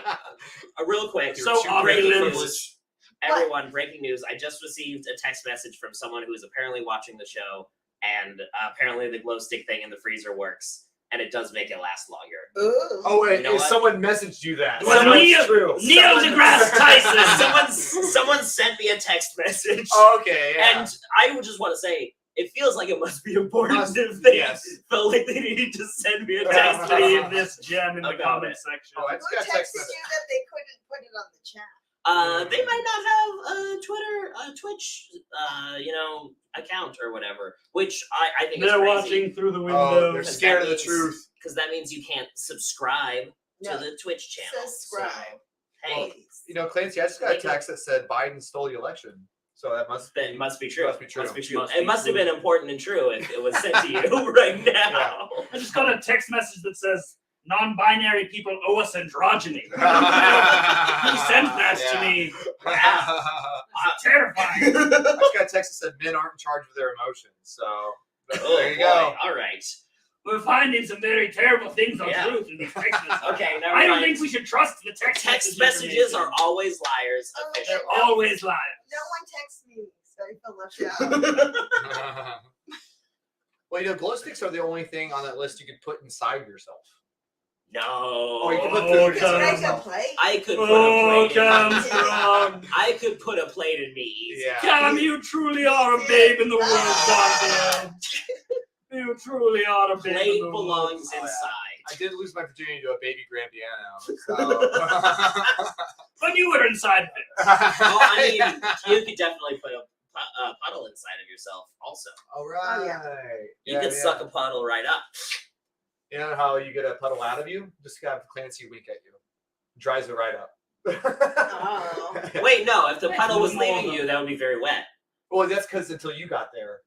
Real quick. So Two great opulent. privilege. Everyone, breaking news. I just received a text message from someone who is apparently watching the show, and apparently the glow stick thing in the freezer works. and it does make it last longer. Ooh. Oh wait, You know what? someone messaged you that. Well, So Neil- it's true. Neil deGrasse Tyson. Someone sent me a text message, Okay, yeah. and I would just want to say it feels like it must be important if they felt like they needed to send me a text. Just leave this gem in the About comment it. section. Oh, it's Who got texted text you message. that they couldn't put it on the chat? They might not have a Twitter, Twitch, account or whatever, which I think They're is crazy. watching through the Oh, window. they're scared of the truth. Because that means you can't subscribe No. to the Twitch channel. Subscribe. So, hey, Clancy, I just got a text that said Biden stole the election. So that must be it must be true. Must be true. It must have been important and true if it was sent to you right now. I just got a text message that says, non-binary people owe us androgyny. Who sent that to me? Wow. Terrifying. I just got a text that said men aren't in charge of their emotions. So there you go. All right. We're finding some very terrible things on Yeah. truth in these text messages. Okay, never I don't mind. think we should trust the text Messages are always liars. They're always liars. No one texts me, so I feel left out. Well, glow sticks are the only thing on that list you could put inside yourself. No. Or you can put food Could you inside make a yourself. plate? I could put Oh, a plate in me. Cam, I could put a plate in me. Yeah. Cam, you truly are a babe in the woods, Doctor. You truly are a babe Plate in the belongs woods. inside. I did lose my virginity to a baby grand piano. So. When you were inside of it. Oh, I mean, you could definitely put a puddle inside of yourself also. All right. Oh, yeah. You could suck a puddle right up. You know how you get a puddle out of you? Just have Clancy wink at you. Dries it right up. Oh. Wait, no. If the puddle was leaving you, that would be very wet. Well, that's because until you got there.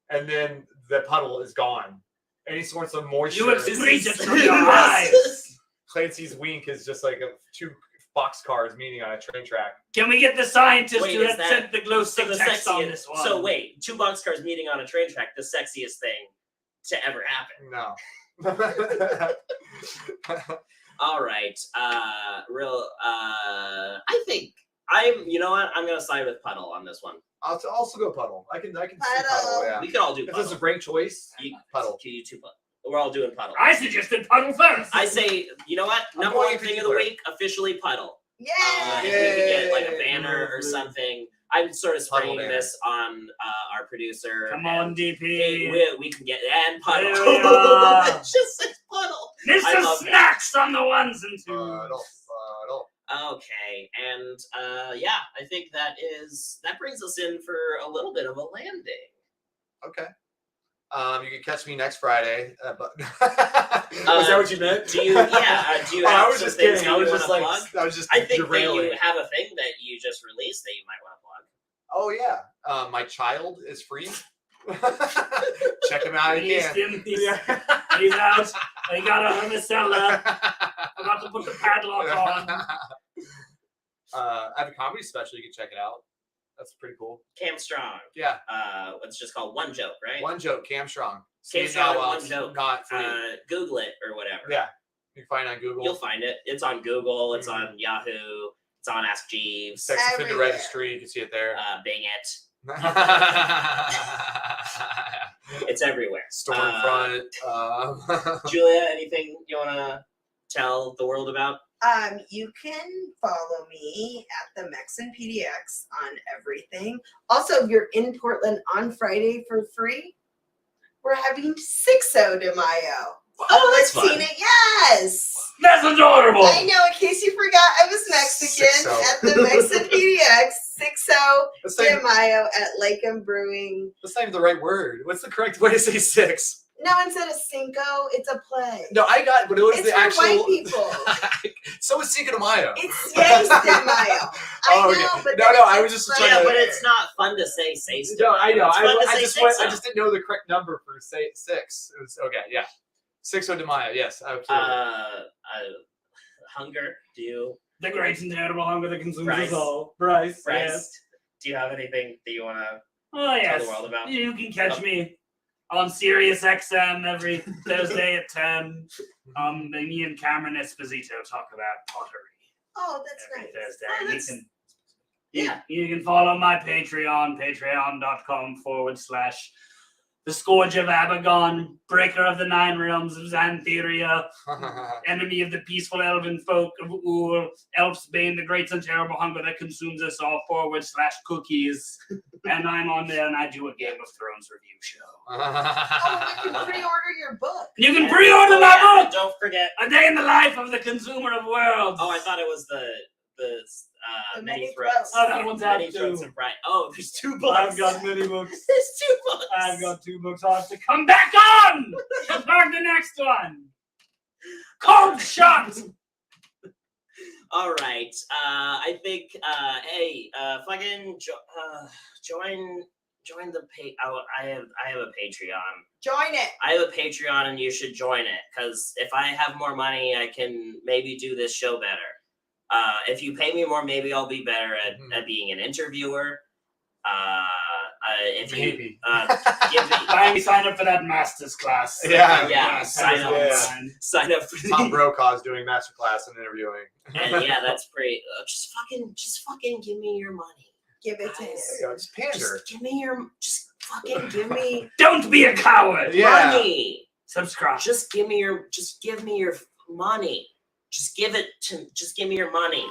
And then the puddle is gone. Any sorts of moisture. You excrete it from your eyes. Clancy's wink is just like two boxcars meeting on a train track. Can we get the scientist Wait, who is had that- sent the glow So stick the text on sexiest. this one? So wait, two boxcars meeting on a train track. The sexiest thing to ever happen. No. All right. I think you know what? I'm gonna side with puddle on this one. I'll also go puddle. I can see Puddle. puddle. Yeah. We could all do If puddle. this is a great choice, puddle. You two puddle. We're all doing puddle. I suggested puddle first. I say, you know what? I'm Number going one thing of the particular. week, officially puddle. Yay! If we could get like a Yay. banner or something. I'm sort of Puddle spraying banner. this on our producer. Come on, and DP. we can get and puddle. There we are. It just says puddle. I Mr. love that. Snacks on the ones and twos. Puddle. Okay, and I think that brings us in for a little bit of a landing. Okay. You can catch me next Friday. But is that what you meant? Do you? Yeah. Do you have I was some just things kidding. that I was you just wanna like, plug? I was just I think derailing. that you have a thing that you just released that you might want to plug. Oh yeah. My child is free. Check him out Released again. him. He's out. I got a cellar. I'm about to put the padlock on. I have a comedy special. You can check it out. That's pretty cool. Cam Strong. Yeah. It's just called One Joke, right? One joke. Cam Strong. Cam See Strong, now while One it's Joke. Not free. Google it or whatever. Yeah. You can find it on Google. You'll find it. It's on Google. It's on Yahoo. It's on Ask Jeeves. Sex Offender Everywhere. Registry. You can see it there. Bing it. It's everywhere. Stormfront. Julia, anything you want to tell the world about? You can follow me at the Mexican PDX on everything. Also, if you're in Portland on Friday for free, we're having Sixo de Mayo. Oh, that's fun. Tina, yes. That's adorable. I know. In case you forgot, I was Mexican Sixo. at the Mexican PDX. Sixo That's de not, Mayo at Lakem Brewing. that's not even the right word. What's the correct way to say six? No, instead of Cinco, it's a play. No, I got, but it was It's the for actual. white people. So is Cinco de Mayo. It's Seis de Mayo. Oh, I okay. know, but No, then no, I it's was just like- trying Yeah, to- but it's not fun to say stuff. No, I know. It's fun to I say just went, I six-o. just didn't know the correct number for say six. It was okay. Yeah, 6 de Mayo. Yes, absolutely. Hunger. Do you, The great and terrible hunger that consumes Bryce. us all. Bryce. Bryce? Yes. Do you have anything that you want to Oh, tell yes. the world about? You can catch me on Sirius XM every Thursday at 10. Me and Cameron Esposito talk about pottery Oh, that's every nice. Thursday. Oh, And that's- you can follow my Patreon, patreon.com/the the Scourge of Abagon, Breaker of the Nine Realms of Xantheria, Enemy of the peaceful elven folk of Ur, Elf's Bane, the great and terrible hunger that consumes us all, /cookies. And I'm on there and I do a Game of Thrones review show. Oh, you can pre-order your book. You can pre-order my book! Don't forget A Day in the Life of the Consumer of Worlds. Oh, I thought it was the Many Throats. Oh, that one's out Many too. Throats of Bright. Oh, there's 2 books. I've got many books. There's 2 books. I've got 2 books. I'll have to come back on to start the next one. Cold shot. All right. I think. Hey, fucking join the I have a Patreon. Join it. I have a Patreon, and you should join it because if I have more money, I can maybe do this show better. If you pay me more, maybe I'll be better at being an interviewer. If you give me, Finally sign up for that master's class. Yeah. Sign up for Tom Brokaw's doing masterclass in interviewing. And yeah, that's pretty. Just fucking give me your money. Give it to him. Just pander. Just fucking give me. Don't be a coward. Money. Subscribe. Just give me your money. Just give me your money.